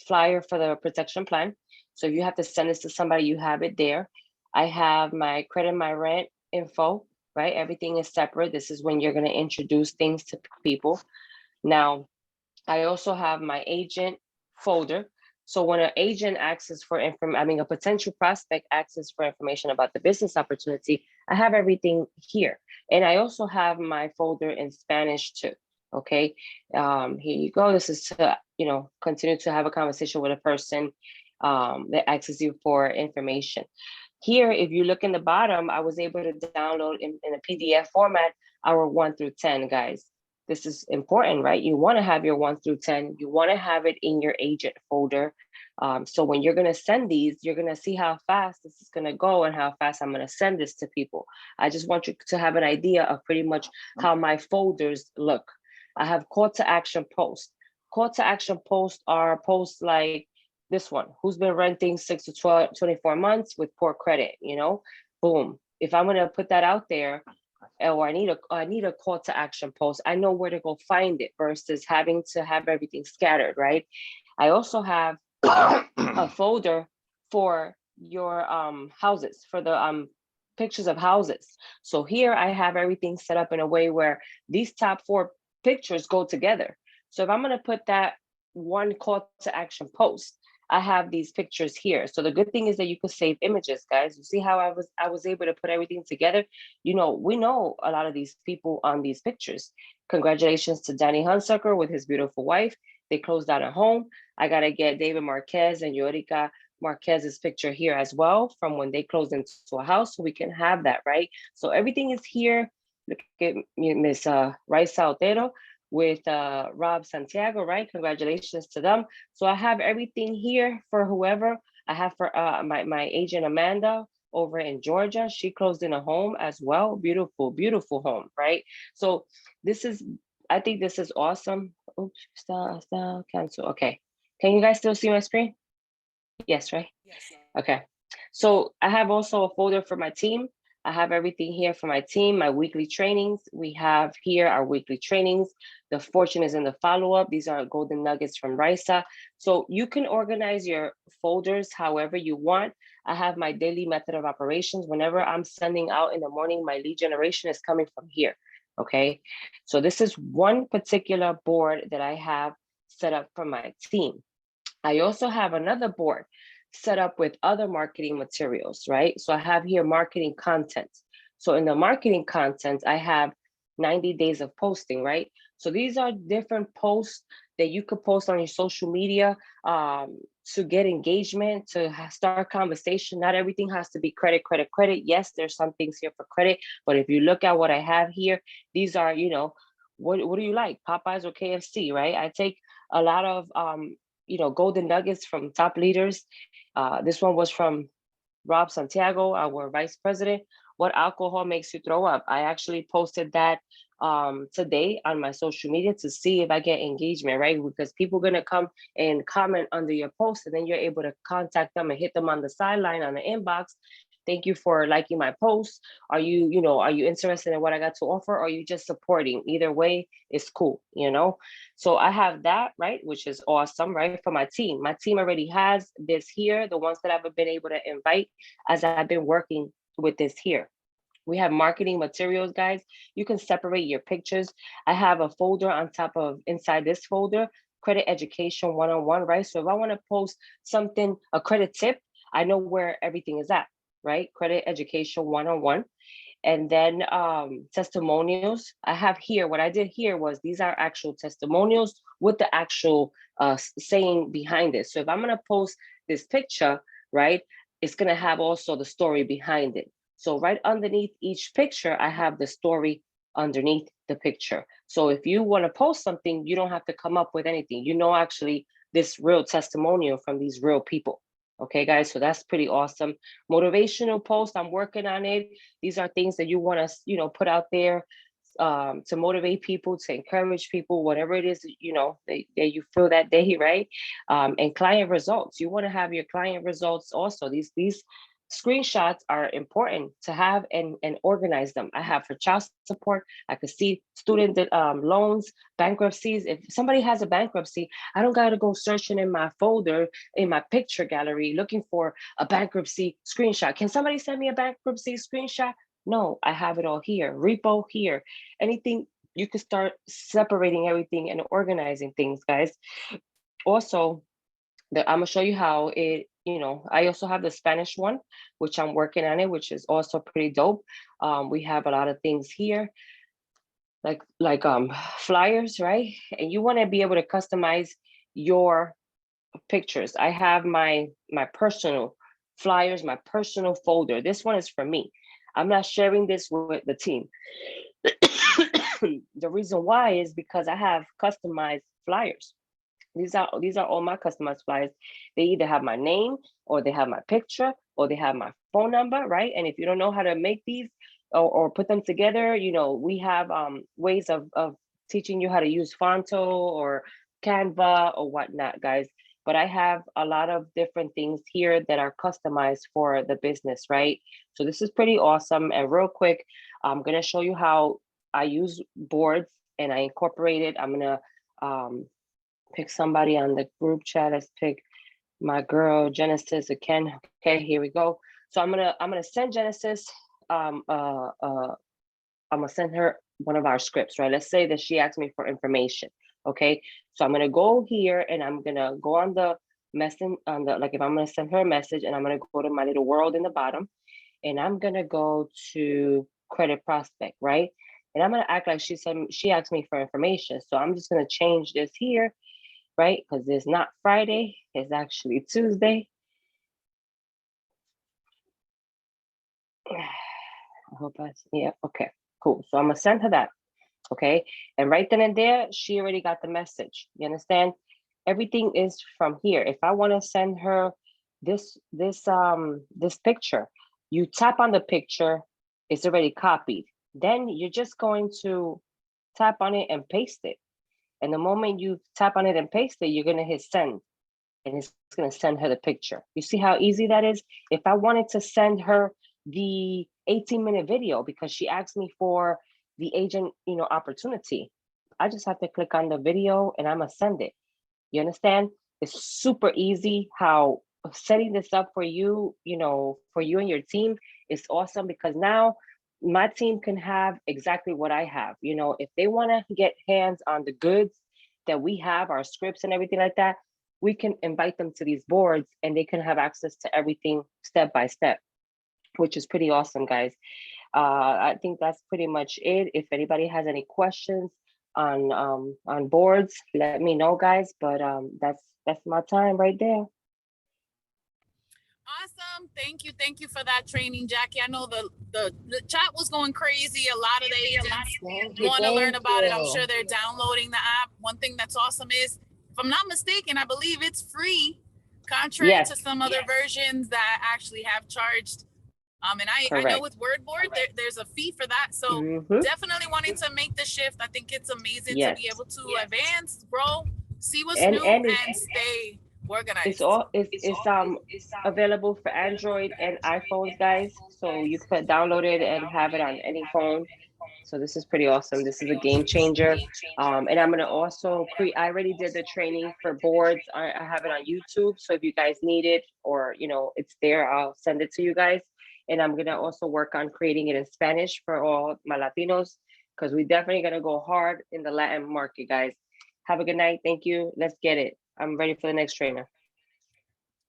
flyer for the protection plan. So if you have to send this to somebody, you have it there. I have my credit, my rent info, right? Everything is separate. This is when you're gonna introduce things to people. Now, I also have my agent folder. So when an agent asks for a potential prospect asks for information about the business opportunity, I have everything here. And I also have my folder in Spanish too. Okay, here you go. This is to, continue to have a conversation with a person that asks you for information. Here, if you look in the bottom, I was able to download in a PDF format our 1 through 10, guys. This is important, right? You want to have your 1 through 10. You want to have it in your agent folder. So when you're going to send these, you're going to see how fast this is going to go and how fast I'm going to send this to people. I just want you to have an idea of pretty much how my folders look. I have call to action posts. Call to action posts are posts like this one, who's been renting 6 to 12, 24 months with poor credit, boom. If I'm going to put that out there, or I need a call to action post, I know where to go find it versus having to have everything scattered, right? I also have a folder for your houses, for the pictures of houses. So here I have everything set up in a way where these top 4 pictures go together. So if I'm going to put that one call to action post, I have these pictures here. So the good thing is that you could save images, guys. You see how I was able to put everything together? We know a lot of these people on these pictures. Congratulations to Danny Hunsucker with his beautiful wife. They closed out a home. I got to get David Marquez and Yorica Marquez's picture here as well from when they closed into a house, so we can have that, right? So everything is here. Look at Miss Raisa Otero with Rob Santiago, right? Congratulations to them. So I have everything here for whoever. I have for my agent Amanda over in Georgia. She closed in a home as well. Beautiful, beautiful home, right? So I think this is awesome. Oops, stop, cancel. Okay. Can you guys still see my screen? Yes, right? Yes. Okay. So I have also a folder for my team. I have everything here for my team, my weekly trainings. We have here our weekly trainings. The fortune is in the follow-up. These are golden nuggets from Raisa. So you can organize your folders however you want. I have my daily method of operations. Whenever I'm sending out in the morning, my lead generation is coming from here, okay? So this is one particular board that I have set up for my team. I also have another board set up with other marketing materials, right? So I have here marketing content. So in the marketing content, I have 90 days of posting, right? So these are different posts that you could post on your social media to get engagement, to start conversation. Not everything has to be credit, credit, credit. Yes, there's some things here for credit, but if you look at what I have here, these are, what do you like, Popeyes or KFC, right? I take a lot of, golden nuggets from top leaders. This one was from Rob Santiago, our vice president. What alcohol makes you throw up? I actually posted that today on my social media to see if I get engagement, right? Because people are gonna come and comment under your post, and then you're able to contact them and hit them on the sideline on the inbox thank you for liking my post. Are you, are you interested in what I got to offer? Or are you just supporting? Either way, it's cool, So I have that, right? Which is awesome, right? For my team. My team already has this here, the ones that I've been able to invite as I've been working with this here. We have marketing materials, guys. You can separate your pictures. I have a folder on top of inside this folder, credit education 101, right? So if I want to post something, a credit tip, I know where everything is at, right? Credit education 101. And then testimonials. I have here, what I did here was these are actual testimonials with the actual saying behind it. So if I'm going to post this picture, right, it's going to have also the story behind it. So right underneath each picture, I have the story underneath the picture. So if you want to post something, you don't have to come up with anything. Actually this real testimonial from these real people. Okay, guys, so that's pretty awesome. Motivational post, I'm working on it. These are things that you want to, put out there to motivate people, to encourage people, whatever it is, that you feel that day, right? And client results. You want to have your client results also. These screenshots are important to have and organize them. I have for child support. I could see student loans, bankruptcies. If somebody has a bankruptcy, I don't got to go searching in my folder, in my picture gallery, looking for a bankruptcy screenshot. Can somebody send me a bankruptcy screenshot? No, I have it all here. Repo here. Anything, you can start separating everything and organizing things, guys. Also, I'm gonna show you how it, I also have the Spanish one, which I'm working on it, which is also pretty dope. We have a lot of things here, like flyers, right? And you want to be able to customize your pictures. I have my personal flyers, my personal folder. This one is for me. I'm not sharing this with the team. The reason why is because I have customized flyers. These are all my customized flyers. They either have my name, or they have my picture, or they have my phone number, right? And if you don't know how to make these or put them together, we have ways of teaching you how to use Fonto or Canva or whatnot, guys. But I have a lot of different things here that are customized for the business, right? So this is pretty awesome. And real quick, I'm gonna show you how I use boards and I incorporate it. I'm gonna pick somebody on the group chat. Let's pick my girl Genesis again. Okay, here we go. So I'm gonna send Genesis. I'm gonna send her one of our scripts, right? Let's say that she asked me for information. Okay, so I'm gonna go here and I'm gonna go on the message on the, like, if I'm gonna send her a message, and I'm gonna go to my little world in the bottom, and I'm gonna go to credit prospect, right? And I'm gonna act like she asked me for information. So I'm just gonna change this here, right? Because it's not Friday, it's actually Tuesday. I hope yeah, okay, cool. So I'm gonna send her that, okay? And right then and there, she already got the message. You understand? Everything is from here. If I want to send her this picture, you tap on the picture, it's already copied. Then you're just going to tap on it and paste it. And the moment you tap on it and paste it, you're gonna hit send, and it's gonna send her the picture. You see how easy that is? If I wanted to send her the 18-minute video because she asked me for the agent, opportunity, I just have to click on the video and I'm gonna send it. You understand? It's super easy how setting this up for you, for you and your team is awesome, because now my team can have exactly what I have. If they want to get hands on the goods that we have, our scripts and everything like that, we can invite them to these boards and they can have access to everything step by step, which is pretty awesome, guys. I think that's pretty much it. If anybody has any questions on boards, let me know, guys. But that's my time right there. Awesome. Thank you for that training, Jackie. I know the chat was going crazy. A lot of the agents want to learn about it. I'm sure they're downloading the app. One thing that's awesome is, if I'm not mistaken, I believe it's free, contrary to some other versions that actually have charged. And I know with WordBoard, there's a fee for that. So definitely wanting to make the shift. I think it's amazing to be able to advance, grow, see what's new, and stay It's Organized. all it's available for Android and iPhones, guys. So you could download it and have it on any phone. So this is pretty awesome. This is a game changer. And I'm gonna also create. I already did the training for boards. I have it on YouTube. So if you guys need it, or it's there, I'll send it to you guys. And I'm gonna also work on creating it in Spanish for all my Latinos, because we definitely gonna go hard in the Latin market, guys. Have a good night. Thank you. Let's get it. I'm ready for the next trainer.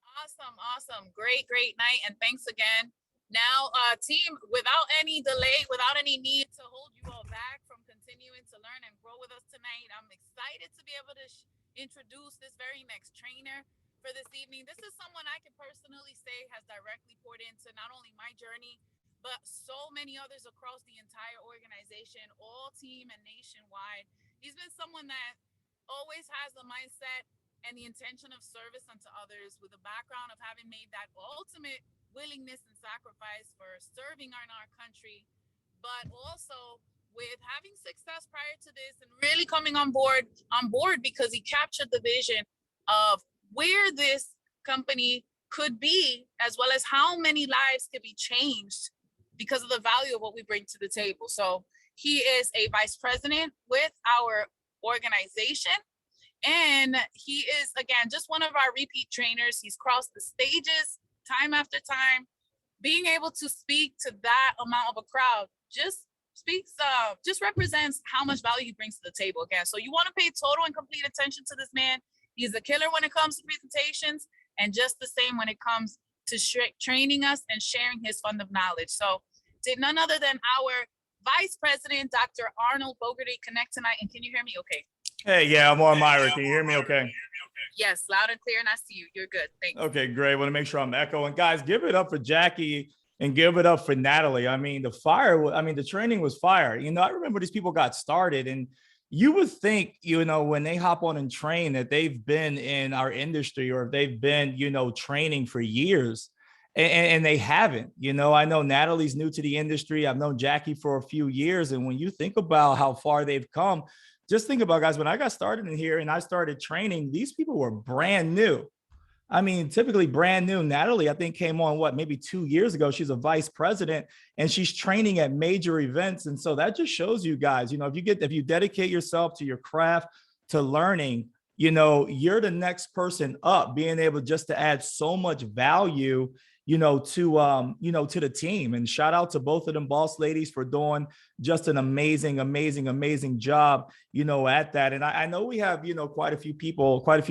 Awesome. Great night. And thanks again. Now, team, without any delay, without any need to hold you all back from continuing to learn and grow with us tonight, I'm excited to be able to introduce this very next trainer for this evening. This is someone I can personally say has directly poured into not only my journey, but so many others across the entire organization, all team and nationwide. He's been someone that always has the mindset and the intention of service unto others, with a background of having made that ultimate willingness and sacrifice for serving our country, but also with having success prior to this and really coming on board because he captured the vision of where this company could be, as well as how many lives could be changed because of the value of what we bring to the table. So he is a vice president with our organization. And he is, again, just one of our repeat trainers. He's crossed the stages time after time. Being able to speak to that amount of a crowd just represents how much value he brings to the table again. So you want to pay total and complete attention to this man. He's a killer when it comes to presentations, and just the same when it comes to training us and sharing his fund of knowledge. So did none other than our Vice President, Dr. Arnold Bogarty, connect tonight. And can you hear me okay? Hey, yeah, I'm on Myra. Can you hear me okay? Yes, loud and clear, and I see you. You're good. Thanks. Okay, great. Want to make sure I'm echoing. Guys, give it up for Jackie and give it up for Natalie. I mean, the training was fire. I remember these people got started, and you would think, when they hop on and train, that they've been in our industry, or they've been, training for years. And they haven't. I know Natalie's new to the industry. I've known Jackie for a few years. And when you think about how far they've come, just think about, guys, when I got started in here and I started training, these people were brand new. I mean, typically brand new. Natalie, I think, came on maybe 2 years ago. She's a vice president and she's training at major events. And so that just shows you guys, if you dedicate yourself to your craft, to learning, you're the next person up, being able just to add so much value, to the team. And shout out to both of them boss ladies for doing just an amazing job, at that. And I know we have, quite a few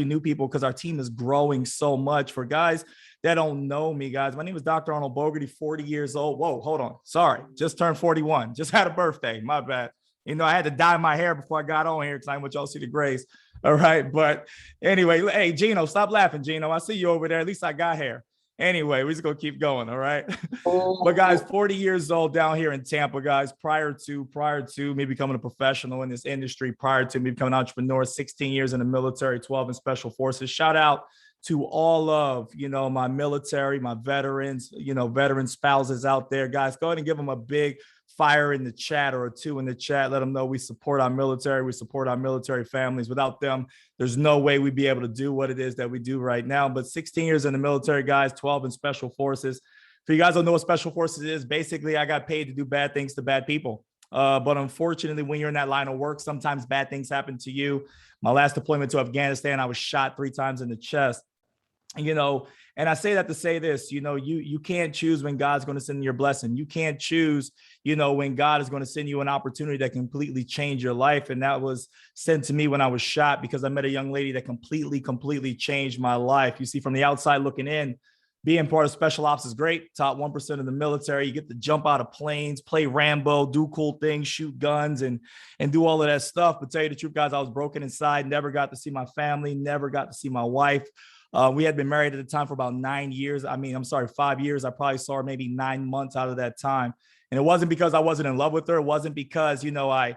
new people, because our team is growing so much. For guys that don't know me, guys, my name is Dr. Arnold Bogarty, 40 years old. Whoa, hold on. Sorry. Just turned 41. Just had a birthday. My bad. I had to dye my hair before I got on here because I want y'all to see the grace. All right. But anyway, hey, Gino, stop laughing, Gino. I see you over there. At least I got hair. Anyway, we're just going to keep going. All right. But guys, 40 years old down here in Tampa, guys, prior to me becoming a professional in this industry, prior to me becoming an entrepreneur, 16 years in the military, 12 in special forces. Shout out to all of, my military, my veterans, veteran spouses out there. Guys, go ahead and give them a big fire in the chat, or a 2 in the chat. Let them know we support our military. We support our military families. Without them, there's no way we'd be able to do what it is that we do right now. But 16 years in the military, guys, 12 in special forces. If you guys don't know what special forces is, basically I got paid to do bad things to bad people. But unfortunately, when you're in that line of work, sometimes bad things happen to you. My last deployment to Afghanistan, I was shot 3 times in the chest. And I say that to say this, you can't choose when God's going to send you your blessing. You can't choose, when God is going to send you an opportunity that completely change your life. And that was sent to me when I was shot, because I met a young lady that completely changed my life. You see, from the outside looking in, being part of special ops is great. Top 1% of the military. You get to jump out of planes, play Rambo, do cool things, shoot guns, and do all of that stuff. But tell you the truth, guys, I was broken inside, never got to see my family, never got to see my wife. We had been married at the time for about 9 years. 5 years. I probably saw her maybe 9 months out of that time. And it wasn't because I wasn't in love with her. It wasn't because, I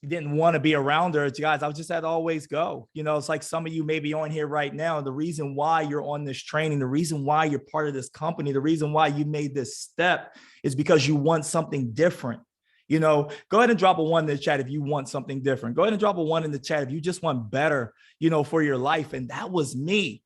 didn't want to be around her. Guys, I just had to always go. It's like some of you may be on here right now. The reason why you're on this training, the reason why you're part of this company, the reason why you made this step is because you want something different. Go ahead and drop a 1 in the chat if you want something different. Go ahead and drop a 1 in the chat if you just want better, for your life. And that was me.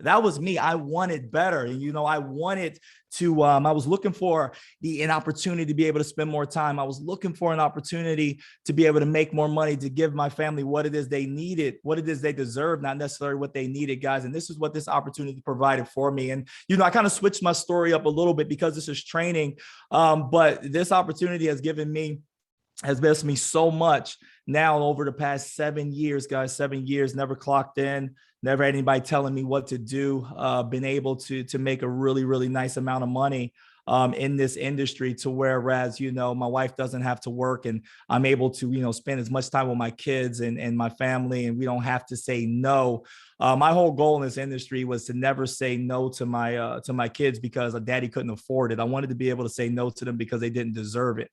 I wanted better. And, I wanted to, I was looking for an opportunity to be able to spend more time. I was looking for an opportunity to be able to make more money, to give my family what it is they needed, what it is they deserve, not necessarily what they needed, guys. And this is what this opportunity provided for me. And, I kind of switched my story up a little bit because this is training. But this opportunity has blessed me so much now over the past 7 years, guys. 7 years, never clocked in, never had anybody telling me what to do, been able to make a really, really nice amount of money in this industry, to whereas, my wife doesn't have to work and I'm able to, spend as much time with my kids and my family, and we don't have to say no. My whole goal in this industry was to never say no to my kids because a daddy couldn't afford it. I wanted to be able to say no to them because they didn't deserve it.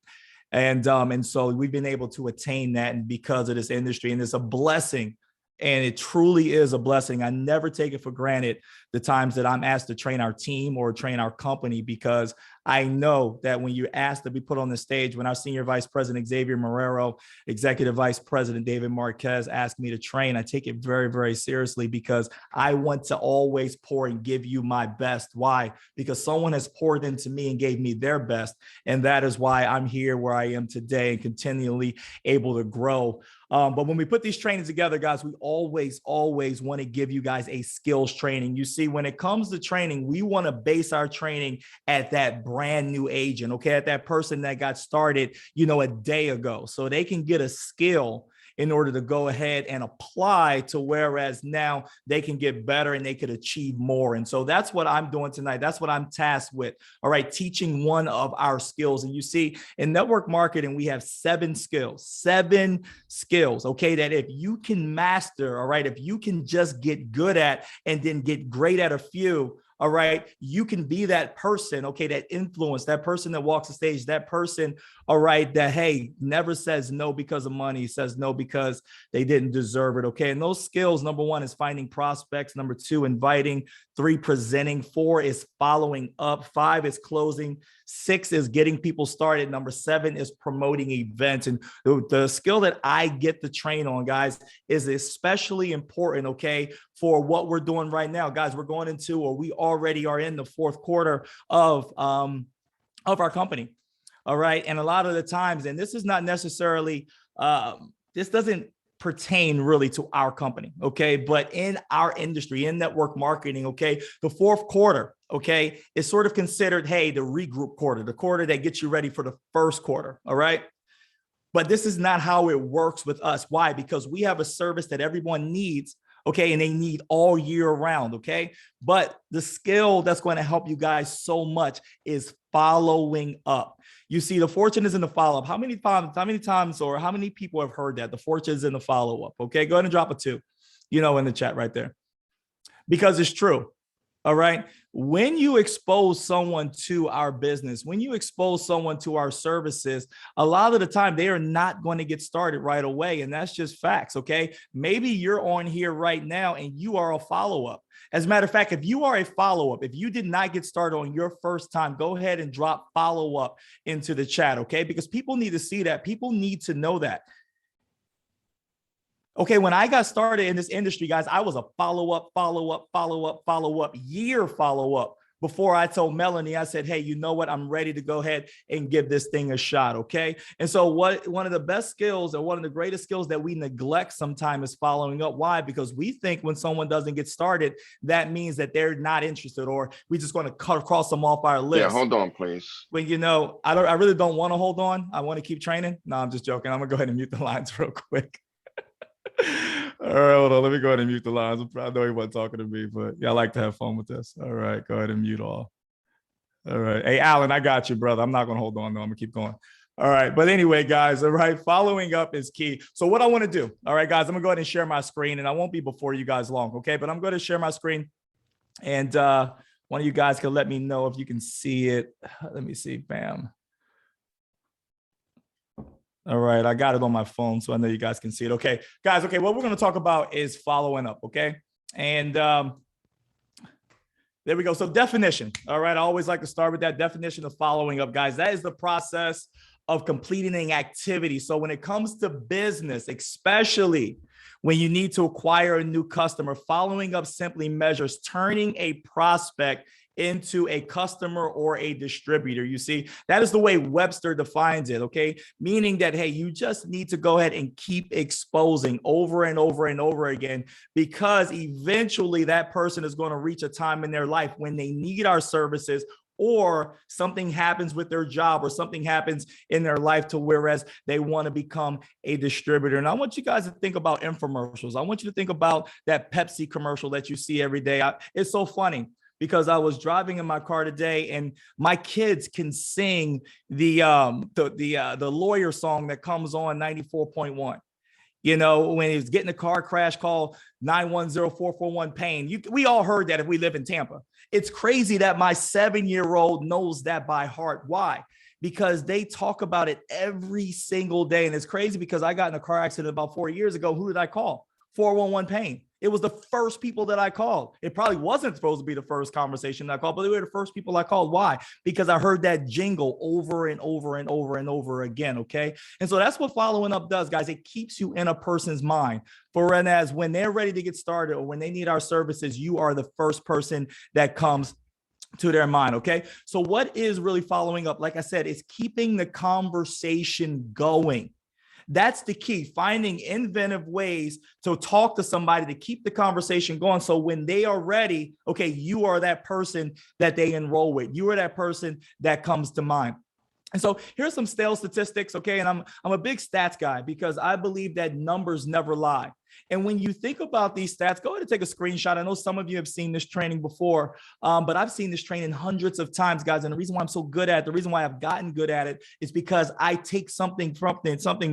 And so we've been able to attain that, and because of this industry, and it's a blessing. And it truly is a blessing. I never take it for granted the times that I'm asked to train our team or train our company, because I know that when you're asked to be put on the stage, when our Senior Vice President Xavier Marrero, Executive Vice President David Marquez asked me to train, I take it very, very seriously, because I want to always pour and give you my best. Why? Because someone has poured into me and gave me their best. And that is why I'm here where I am today and continually able to grow. But when we put these trainings together, guys, we always want to give you guys a skills training. You see, when it comes to training, we want to base our training at that brand new agent, okay, at that person that got started, a day ago, so they can get a skill in order to go ahead and apply to, whereas now they can get better and they could achieve more. And so that's what I'm doing tonight. That's what I'm tasked with. All right. Teaching one of our skills. And you see, in network marketing, we have 7 skills. Okay. That if you can master, all right, if you can just get good at and then get great at a few, all right, you can be that person, okay, that influence, that person that walks the stage, that person, all right, that, hey, never says no because of money, says no because they didn't deserve it, okay? And those skills, number 1 is finding prospects. Number 2, inviting. 3, presenting. 4 is following up. 5 is closing. 6 is getting people started. Number 7 is promoting events. And the skill that I get to train on, guys, is especially important, okay, for what we're doing right now. Guys, we're going into, or we already are in, the 4th quarter of our company. All right. And a lot of the times, and this is not necessarily, this doesn't pertain really to our company, okay, but in our industry, in network marketing, okay, the 4th quarter, okay, is sort of considered, hey, the regroup quarter, the quarter that gets you ready for the 1st quarter, all right? But this is not how it works with us. Why? Because we have a service that everyone needs, okay, and they need all year round, okay? But the skill that's going to help you guys so much is following up. You see, the fortune is in the follow-up. How many times, or how many people have heard that? The fortune is in the follow-up, okay? Go ahead and drop a 2, in the chat right there. Because it's true, all right? When you expose someone to our business, when you expose someone to our services, a lot of the time they are not going to get started right away. And that's just facts, okay? Maybe you're on here right now and you are a follow-up. As a matter of fact, if you are a follow-up, if you did not get started on your first time, go ahead and drop follow-up into the chat, okay? Because people need to see that. People need to know that. Okay, when I got started in this industry, guys, I was a follow-up year follow-up before I told Melanie, I said, hey, you know what? I'm ready to go ahead and give this thing a shot, okay? And so one of the best skills, or one of the greatest skills that we neglect sometimes, is following up. Why? Because we think when someone doesn't get started, that means that they're not interested, or we're just going to cross them off our list. Yeah, hold on, please. When, I really don't want to hold on. I want to keep training. No, I'm just joking. I'm going to go ahead and mute the lines real quick. All right, hold on. Let me go ahead and mute the lines. I know he wasn't talking to me, but yeah, I like to have fun with this. All right, go ahead and mute all. All right. Hey, Alan, I got you, brother. I'm not going to hold on, though. I'm going to keep going. All right. But anyway, guys, all right, following up is key. So what I want to do, all right, guys, I'm going to go ahead and share my screen, and I won't be before you guys long, okay? But I'm going to share my screen, and one of you guys can let me know if you can see it. Let me see. Bam. All right, I got it on my phone, so I know you guys can see it. Okay, guys, okay, what we're going to talk about is following up, okay? And there we go. So definition, all right? I always like to start with that definition of following up, guys. That is the process of completing an activity. So when it comes to business, especially when you need to acquire a new customer, following up simply measures turning a prospect into a customer or a distributor. You see, that is the way Webster defines it, okay? Meaning that, hey, you just need to go ahead and keep exposing over and over and over again, because eventually that person is going to reach a time in their life when they need our services, or something happens with their job, or something happens in their life to whereas they want to become a distributor. And I want you guys to think about infomercials. I want you to think about that Pepsi commercial that you see every day. It's so funny because I was driving in my car today and my kids can sing the lawyer song that comes on 94.1. You know, when he was getting a car crash, call 910-441-PAIN. We all heard that if we live in Tampa. It's crazy that my 7-year-old knows that by heart. Why? Because they talk about it every single day. And it's crazy because I got in a car accident about 4 years ago. Who did I call? 411-PAIN. It was the first people that I called. It probably wasn't supposed to be the first conversation I called, but they were the first people I called. Why? Because I heard that jingle over and over and over and over again, okay? And so that's what following up does, guys. It keeps you in a person's mind. For whereas when they're ready to get started or when they need our services, you are the first person that comes to their mind, okay? So what is really following up? Like I said, it's keeping the conversation going. That's the key, finding inventive ways to talk to somebody to keep the conversation going. So when they are ready, okay, you are that person that they enroll with. You are that person that comes to mind. And so here's some sales statistics, okay? And I'm a big stats guy because I believe that numbers never lie. And when you think about these stats, go ahead and take a screenshot. I know some of you have seen this training before, but I've seen this training hundreds of times, guys. And the reason why I'm so good at it, the reason why I've gotten good at it is because I take something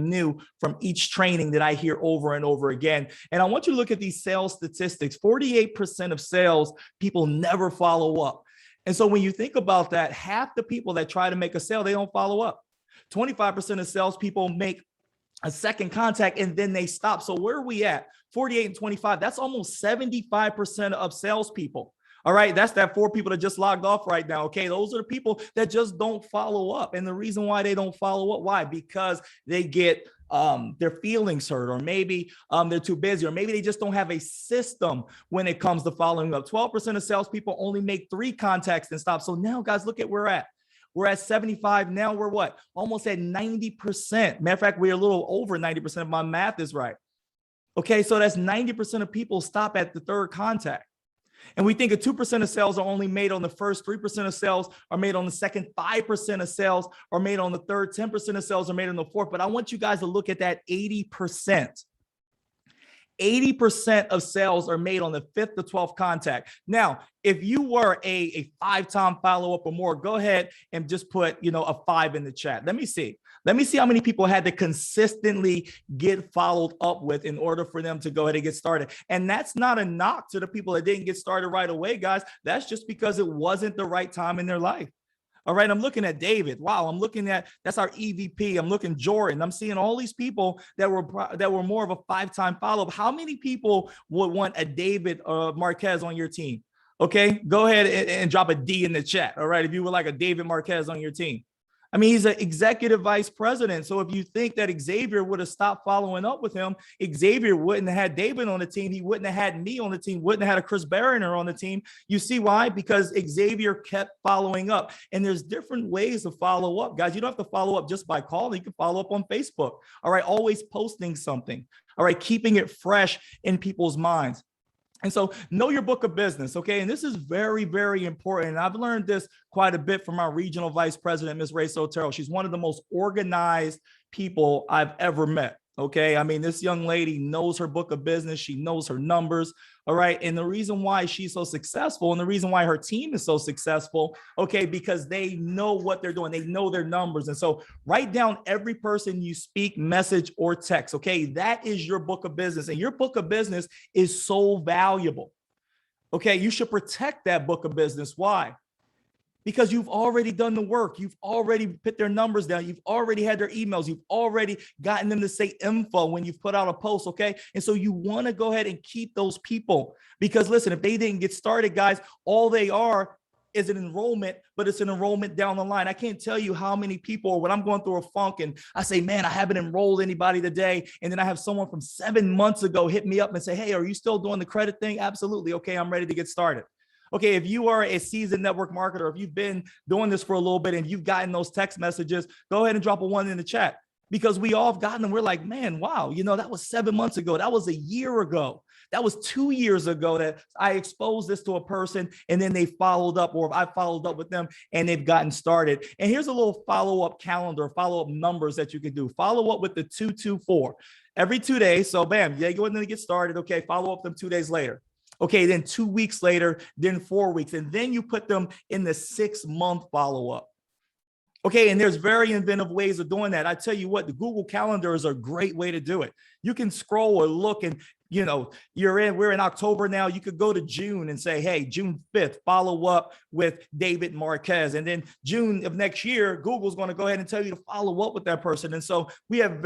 new from each training that I hear over and over again. And I want you to look at these sales statistics. 48% of sales people never follow up. And so when you think about that, half the people that try to make a sale, they don't follow up. 25% of salespeople make a second contact and then they stop. So where are we at? 48 and 25. That's almost 75% of salespeople. All right. That's that 4 people that just logged off right now. Okay. Those are the people that just don't follow up. And the reason why they don't follow up, why? Because they get their feelings hurt, or maybe they're too busy, or maybe they just don't have a system when it comes to following up. 12% of salespeople only make 3 contacts and stop. So now, guys, look at where we're at. We're at 75. Now we're what? Almost at 90%. Matter of fact, we're a little over 90% if my math is right. Okay, so that's 90% of people stop at the 3rd contact. And we think that 2% of sales are only made on the first, 3% of sales are made on the second, 5% of sales are made on the third, 10% of sales are made on the fourth. But I want you guys to look at that 80%. 80% of sales are made on the 5th to 12th contact. Now, if you were a 5-time follow-up or more, go ahead and just put, a 5 in the chat. Let me see how many people had to consistently get followed up with in order for them to go ahead and get started. And that's not a knock to the people that didn't get started right away, guys. That's just because it wasn't the right time in their life. All right, I'm looking at David. Wow, I'm looking at, that's our EVP. I'm looking Jordan. I'm seeing all these people that were more of a 5-time follow-up. How many people would want a David Marquez on your team? Okay, go ahead and drop a D in the chat. All right, if you would like a David Marquez on your team. I mean, he's an executive vice president. So if you think that Xavier would have stopped following up with him, Xavier wouldn't have had David on the team. He wouldn't have had me on the team, wouldn't have had a Chris Barriner on the team. You see why? Because Xavier kept following up. And there's different ways to follow up. Guys, you don't have to follow up just by calling. You can follow up on Facebook. All right, always posting something. All right, keeping it fresh in people's minds. And so know your book of business, okay? And this is very, very important. And I've learned this quite a bit from our regional vice president, Ms. Ray Sotero. She's one of the most organized people I've ever met, okay? I mean, this young lady knows her book of business. She knows her numbers, all right? And the reason why she's so successful and the reason why her team is so successful, okay, because they know what they're doing. They know their numbers. And so write down every person you speak, message, or text, okay? That is your book of business. And your book of business is so valuable, okay? You should protect that book of business. Why? Because you've already done the work. You've already put their numbers down. You've already had their emails. You've already gotten them to say info when you've put out a post, okay? And so you want to go ahead and keep those people because listen, if they didn't get started, guys, all they are is an enrollment, but it's an enrollment down the line. I can't tell you how many people, when I'm going through a funk and I say, man, I haven't enrolled anybody today. And then I have someone from 7 months ago hit me up and say, hey, are you still doing the credit thing? Absolutely. Okay, I'm ready to get started. Okay, if you are a seasoned network marketer, if you've been doing this for a little bit and you've gotten those text messages, go ahead and drop a 1 in the chat, because we all have gotten them. We're like, man, wow, that was 7 months ago. That was a year ago. That was 2 years ago that I exposed this to a person, and then they followed up, or I followed up with them and they've gotten started. And here's a little follow-up calendar, follow-up numbers that you can do. Follow up with the 224 every 2 days. So bam, they go in and get started. Okay, follow up them 2 days later. Okay, then 2 weeks later, then 4 weeks, and then you put them in the 6-month follow-up. Okay, and there's very inventive ways of doing that. I tell you what, the Google Calendar is a great way to do it. You can scroll or look, and we're in October now. You could go to June and say, hey, June 5th, follow up with David Marquez. And then June of next year, Google's going to go ahead and tell you to follow up with that person. And so we have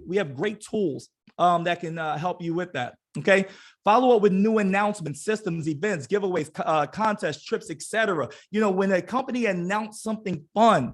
we have great tools that can help you with that. Okay. Follow up with new announcements, systems, events, giveaways, contests, trips, etc. When a company announces something fun,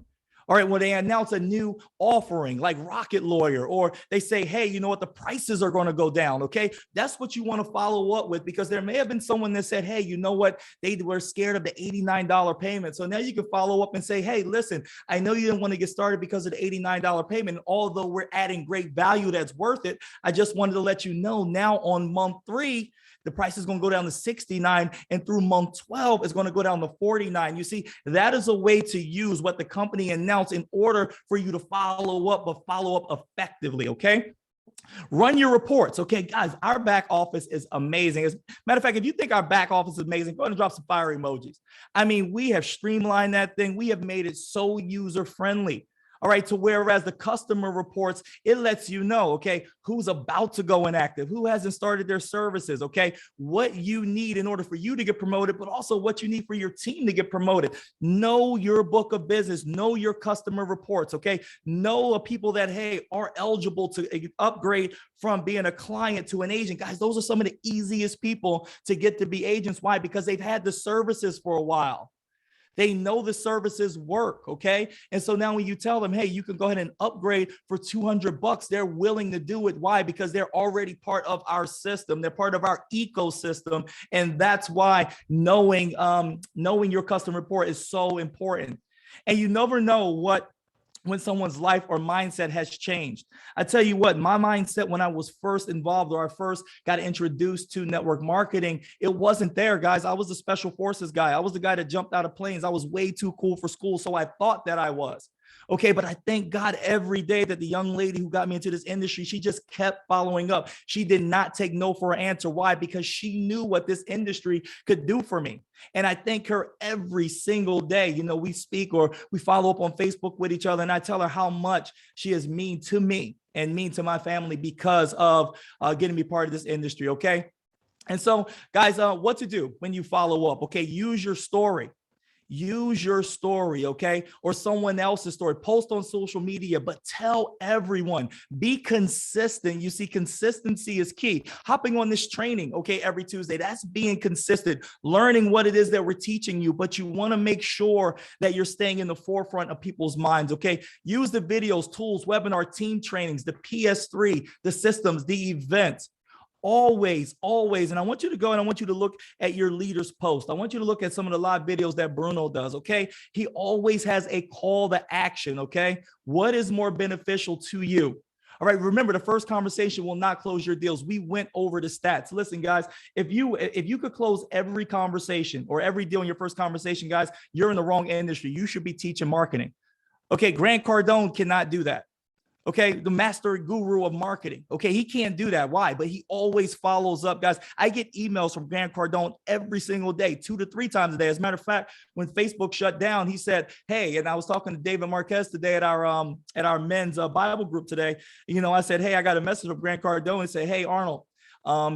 all right, when they announce a new offering like Rocket Lawyer, or they say, hey, you know what, the prices are going to go down. Okay, that's what you want to follow up with, because there may have been someone that said, hey, you know what, they were scared of the $89 payment. So now you can follow up and say, hey, listen, I know you didn't want to get started because of the $89 payment. Although we're adding great value that's worth it, I just wanted to let you know now on month 3, the price is going to go down to $69, and through month 12, it's going to go down to $49. You see, that is a way to use what the company announced in order for you to follow up, but follow up effectively, okay? Run your reports, okay? Guys, our back office is amazing. As a matter of fact, if you think our back office is amazing, go ahead and drop some fire emojis. I mean, we have streamlined that thing. We have made it so user-friendly. All right, to whereas the customer reports, it lets you know, okay, who's about to go inactive, who hasn't started their services, okay, what you need in order for you to get promoted, but also what you need for your team to get promoted. Know your book of business, know your customer reports, okay, know people that, hey, are eligible to upgrade from being a client to an agent. Guys, those are some of the easiest people to get to be agents. Why? Because they've had the services for a while. They know the services work, okay? And so now when you tell them, hey, you can go ahead and upgrade for $200, they're willing to do it. Why? Because they're already part of our system. They're part of our ecosystem. And that's why knowing your customer report is so important. And you never know when someone's life or mindset has changed. I tell you what, my mindset when I was first involved, or I first got introduced to network marketing, it wasn't there, guys. I was a special forces guy. I was the guy that jumped out of planes. I was way too cool for school, so I thought that I was. Okay, but I thank God every day that the young lady who got me into this industry, she just kept following up. She did not take no for an answer. Why? Because she knew what this industry could do for me. And I thank her every single day. We speak or we follow up on Facebook with each other, and I tell her how much she is mean to me and mean to my family because of getting me part of this industry, okay? And so, guys, what to do when you follow up, okay? Use your story. Use your story, okay? Or someone else's story. Post on social media, but tell everyone. Be consistent. You see, consistency is key. Hopping on this training, okay, every Tuesday, that's being consistent, learning what it is that we're teaching you, but you want to make sure that you're staying in the forefront of people's minds, okay? Use the videos, tools, webinar, team trainings, the PS3, the systems, the events. Always. And I want you to go and I want you to look at your leader's post. I want you to look at some of the live videos that Bruno does, okay? He always has a call to action, okay? What is more beneficial to you? All right, remember, the first conversation will not close your deals. We went over the stats. Listen, guys, if you could close every conversation or every deal in your first conversation, guys, you're in the wrong industry. You should be teaching marketing. Okay, Grant Cardone cannot do that. Okay, the master guru of marketing. Okay, he can't do that. Why? But he always follows up, guys. I get emails from Grant Cardone every single day, 2 to 3 times a day. As a matter of fact, when Facebook shut down, he said, hey, and I was talking to David Marquez today at our men's Bible group today. I said, hey, I got a message from Grant Cardone and say, hey, Arnold,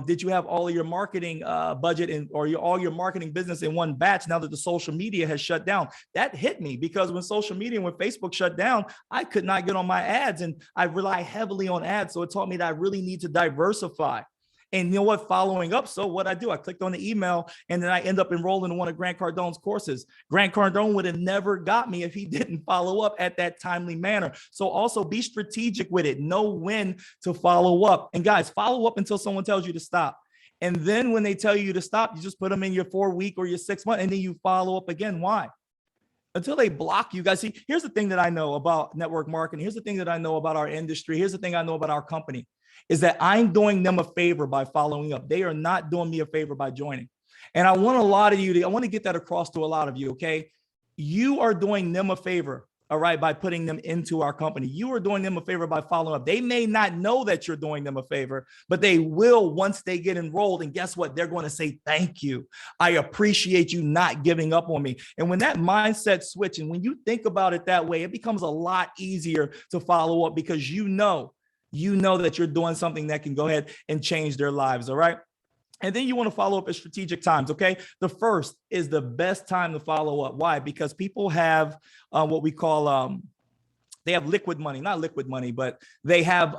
did you have all of your marketing budget all your marketing business in one batch now that the social media has shut down? That hit me because when Facebook shut down, I could not get on my ads, and I rely heavily on ads. So it taught me that I really need to diversify. And you know what? Following up. So what I do, I clicked on the email and then I end up enrolling in one of Grant Cardone's courses. Grant Cardone would have never got me if he didn't follow up at that timely manner. So also be strategic with it. Know when to follow up. And guys, follow up until someone tells you to stop. And then when they tell you to stop, you just put them in your 4-week or your 6-month, and then you follow up again. Why? Until they block you guys. See, here's the thing that I know about network marketing. Here's the thing that I know about our industry. Here's the thing I know about our company is that I'm doing them a favor by following up. They are not doing me a favor by joining. And I want a lot of you to, I want to get that across to a lot of you, okay? You are doing them a favor, all right, by putting them into our company. You are doing them a favor by following up. They may not know that you're doing them a favor, but they will once they get enrolled. And guess what? They're going to say, thank you. I appreciate you not giving up on me. And when that mindset switch, and when you think about it that way, it becomes a lot easier to follow up because you know that you're doing something that can go ahead and change their lives, all right? And then you want to follow up at strategic times, okay? The first is the best time to follow up. Why? Because people have what we call, they have liquid money, not liquid money, but they have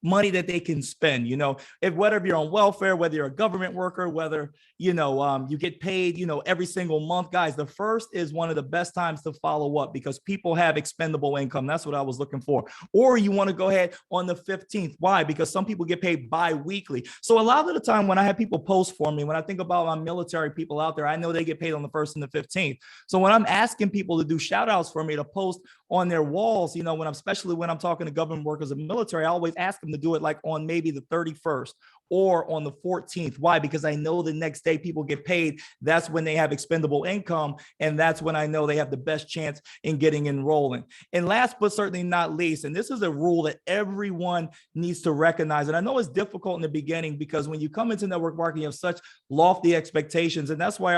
money that they can spend, you know, whether you're on welfare, whether you're a government worker, whether, you know, you get paid, you know, every single month. Guys, the first is one of the best times to follow up because people have expendable income. That's what I was looking for. Or you want to go ahead on the 15th. Why? Because some people get paid bi-weekly. So a lot of the time when I have people post for me, when I think about my military people out there, I know they get paid on the 1st and the 15th. So when I'm asking people to do shout outs for me to post on their walls, you know, especially when I'm talking to government workers and military, I always ask them to do it like on maybe the 31st or on the 14th. Why? Because I know the next day people get paid. That's when they have expendable income. And that's when I know they have the best chance in getting enrolling. And last, but certainly not least, and this is a rule that everyone needs to recognize. And I know it's difficult in the beginning because when you come into network marketing, you have such lofty expectations. And that's why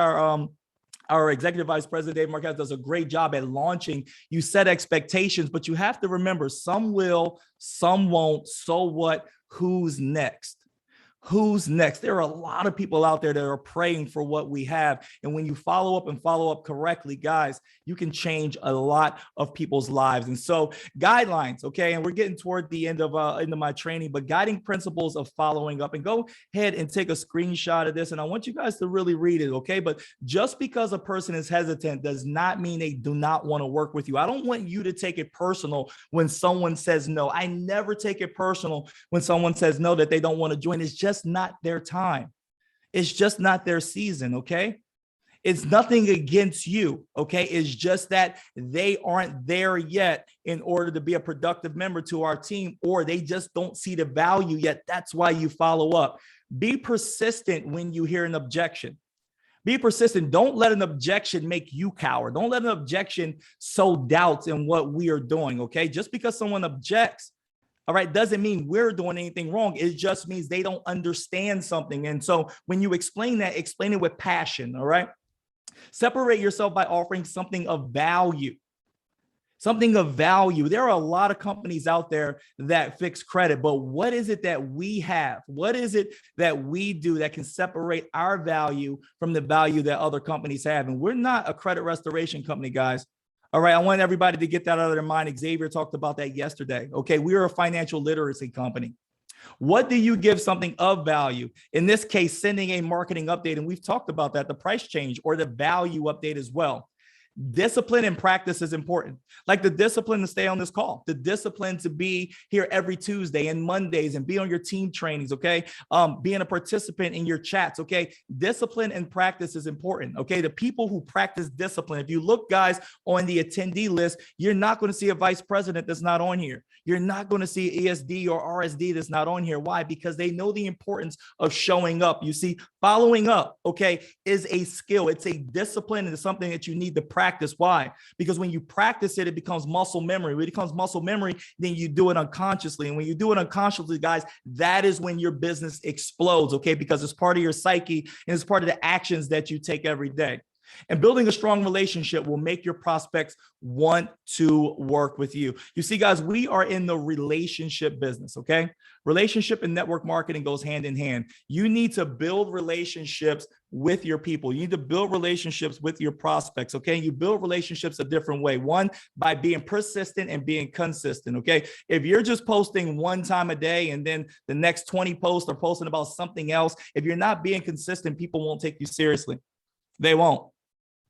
our executive vice president, Dave Marquez, does a great job at launching. You set expectations, but you have to remember some will, some won't. So what? Who's next? Who's next? There are a lot of people out there that are praying for what we have. And when you follow up correctly, guys, you can change a lot of people's lives. And so guidelines, okay, and we're getting toward the end of my training, but guiding principles of following up, and go ahead and take a screenshot of this. And I want you guys to really read it, okay? But just because a person is hesitant does not mean they do not want to work with you. I don't want you to take it personal when someone says no. I never take it personal when someone says no, that they don't want to join. It's just not their time. It's just not their season, okay? It's nothing against you, okay? It's just that they aren't there yet in order to be a productive member to our team, or they just don't see the value yet. That's why you follow up. Be persistent when you hear an objection. Be persistent. Don't let an objection make you cower. Don't let an objection sow doubts in what we are doing, okay? Just because someone objects, all right, doesn't mean we're doing anything wrong. It just means they don't understand something. And so when you explain that, explain it with passion, all right? Separate yourself by offering something of value. Something of value. There are a lot of companies out there that fix credit, but what is it that we have? What is it that we do that can separate our value from the value that other companies have? And we're not a credit restoration company, guys. All right, I want everybody to get that out of their mind. Xavier talked about that yesterday. Okay, we are a financial literacy company. What do you give something of value? In this case, sending a marketing update, and we've talked about that, the price change or the value update as well. Discipline and practice is important. Like the discipline to stay on this call, the discipline to be here every Tuesday and Mondays and be on your team trainings, okay? Being a participant in your chats, okay? Discipline and practice is important, okay? The people who practice discipline, if you look, guys, on the attendee list, you're not going to see a vice president that's not on here. You're not going to see ESD or RSD that's not on here. Why? Because they know the importance of showing up. You see, following up, okay, is a skill. It's a discipline, and it's something that you need to practice. Why? Because when you practice it, it becomes muscle memory. When it becomes muscle memory, then you do it unconsciously. And when you do it unconsciously, guys, that is when your business explodes, okay? Because it's part of your psyche and it's part of the actions that you take every day. And building a strong relationship will make your prospects want to work with you. You see, guys, we are in the relationship business, okay? Relationship and network marketing goes hand in hand. You need to build relationships with your people. You need to build relationships with your prospects. Okay. You build relationships a different way. One, by being persistent and being consistent. Okay. If you're just posting one time a day and then the next 20 posts are posting about something else, if you're not being consistent, people won't take you seriously. They won't.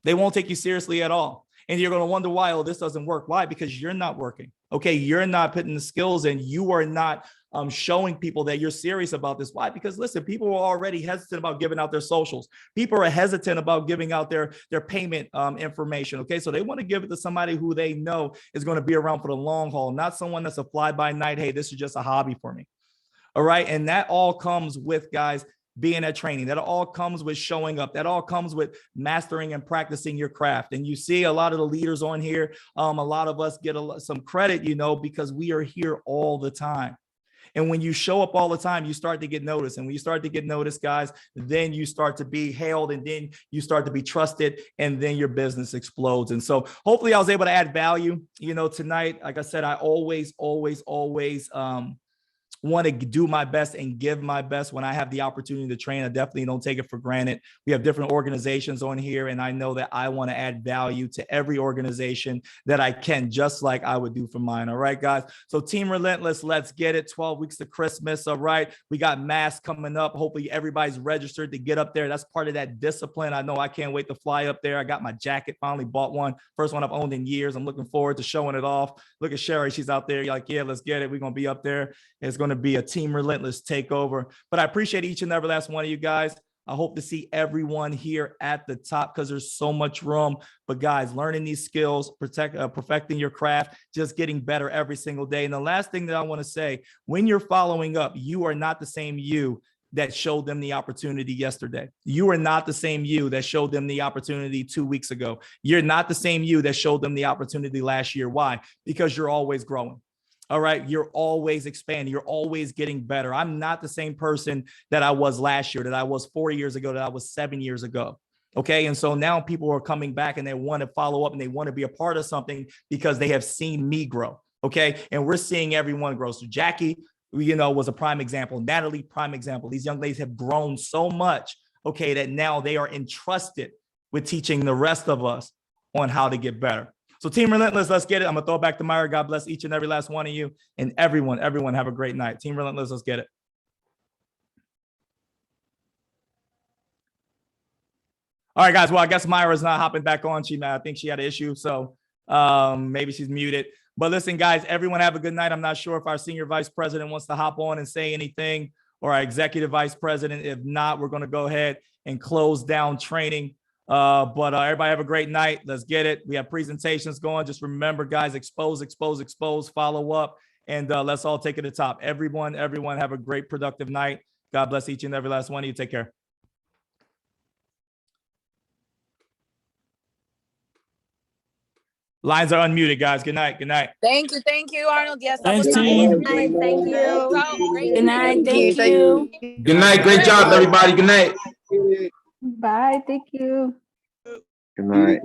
They won't take you seriously at all. And you're going to wonder why, oh, this doesn't work. Why? Because you're not working. Okay. You're not putting the skills in. You are not showing people that you're serious about this. Why? Because listen, people are already hesitant about giving out their socials. People are hesitant about giving out their payment information. Okay. So they want to give it to somebody who they know is going to be around for the long haul, not someone that's a fly by night. Hey, this is just a hobby for me. All right. And that all comes with, guys, being at training. That all comes with showing up. That all comes with mastering and practicing your craft. And you see a lot of the leaders on here. A lot of us get some credit, because we are here all the time. And when you show up all the time, you start to get noticed. And when you start to get noticed, guys, then you start to be hailed, and then you start to be trusted, and then your business explodes. And so hopefully I was able to add value, tonight. Like I said, I always want to do my best and give my best when I have the opportunity to train. I definitely don't take it for granted. We have different organizations on here, and I know that I want to add value to every organization that I can, just like I would do for mine. All right, guys. So Team Relentless, let's get it. 12 weeks to Christmas. All right. We got masks coming up. Hopefully everybody's registered to get up there. That's part of that discipline. I know I can't wait to fly up there. I got my jacket, finally bought one. First one I've owned in years. I'm looking forward to showing it off. Look at Sherry. She's out there. You're like, yeah, let's get it. We're going to be up there. It's going to be a Team Relentless takeover. But I appreciate each and every last one of you guys. I hope to see everyone here at the top because there's so much room. But guys, learning these skills, perfecting your craft, just getting better every single day. And the last thing that I want to say, when you're following up, you are not the same you that showed them the opportunity yesterday. You are not the same you that showed them the opportunity 2 weeks ago. You're not the same you that showed them the opportunity last year. Why? Because you're always growing. All right. You're always expanding. You're always getting better. I'm not the same person that I was last year, that I was 4 years ago, that I was 7 years ago. Okay. And so now people are coming back and they want to follow up and they want to be a part of something because they have seen me grow. Okay. And we're seeing everyone grow. So Jackie, was a prime example. Natalie, prime example. These young ladies have grown so much, okay, that now they are entrusted with teaching the rest of us on how to get better. So Team Relentless, let's get it. I'm going to throw it back to Myra. God bless each and every last one of you. And everyone have a great night. Team Relentless, let's get it. All right, guys. Well, I guess Myra's not hopping back on. I think she had an issue. So maybe she's muted. But listen, guys, everyone have a good night. I'm not sure if our senior vice president wants to hop on and say anything, or our executive vice president. If not, we're going to go ahead and close down training. But everybody have a great night. Let's get it. We have presentations going. Just remember, guys, expose, follow up, and let's all take it to the top. Everyone have a great, productive night. God bless each and every last one of you. Take care. Lines are unmuted, guys. Good night. Good night. Thank you, Arnold. Yes, that Thanks, was team. nice. Thank you. So great. Good night. Thank you. Good night. Great job, everybody. Good night. Bye. Thank you. Good night.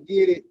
Get it.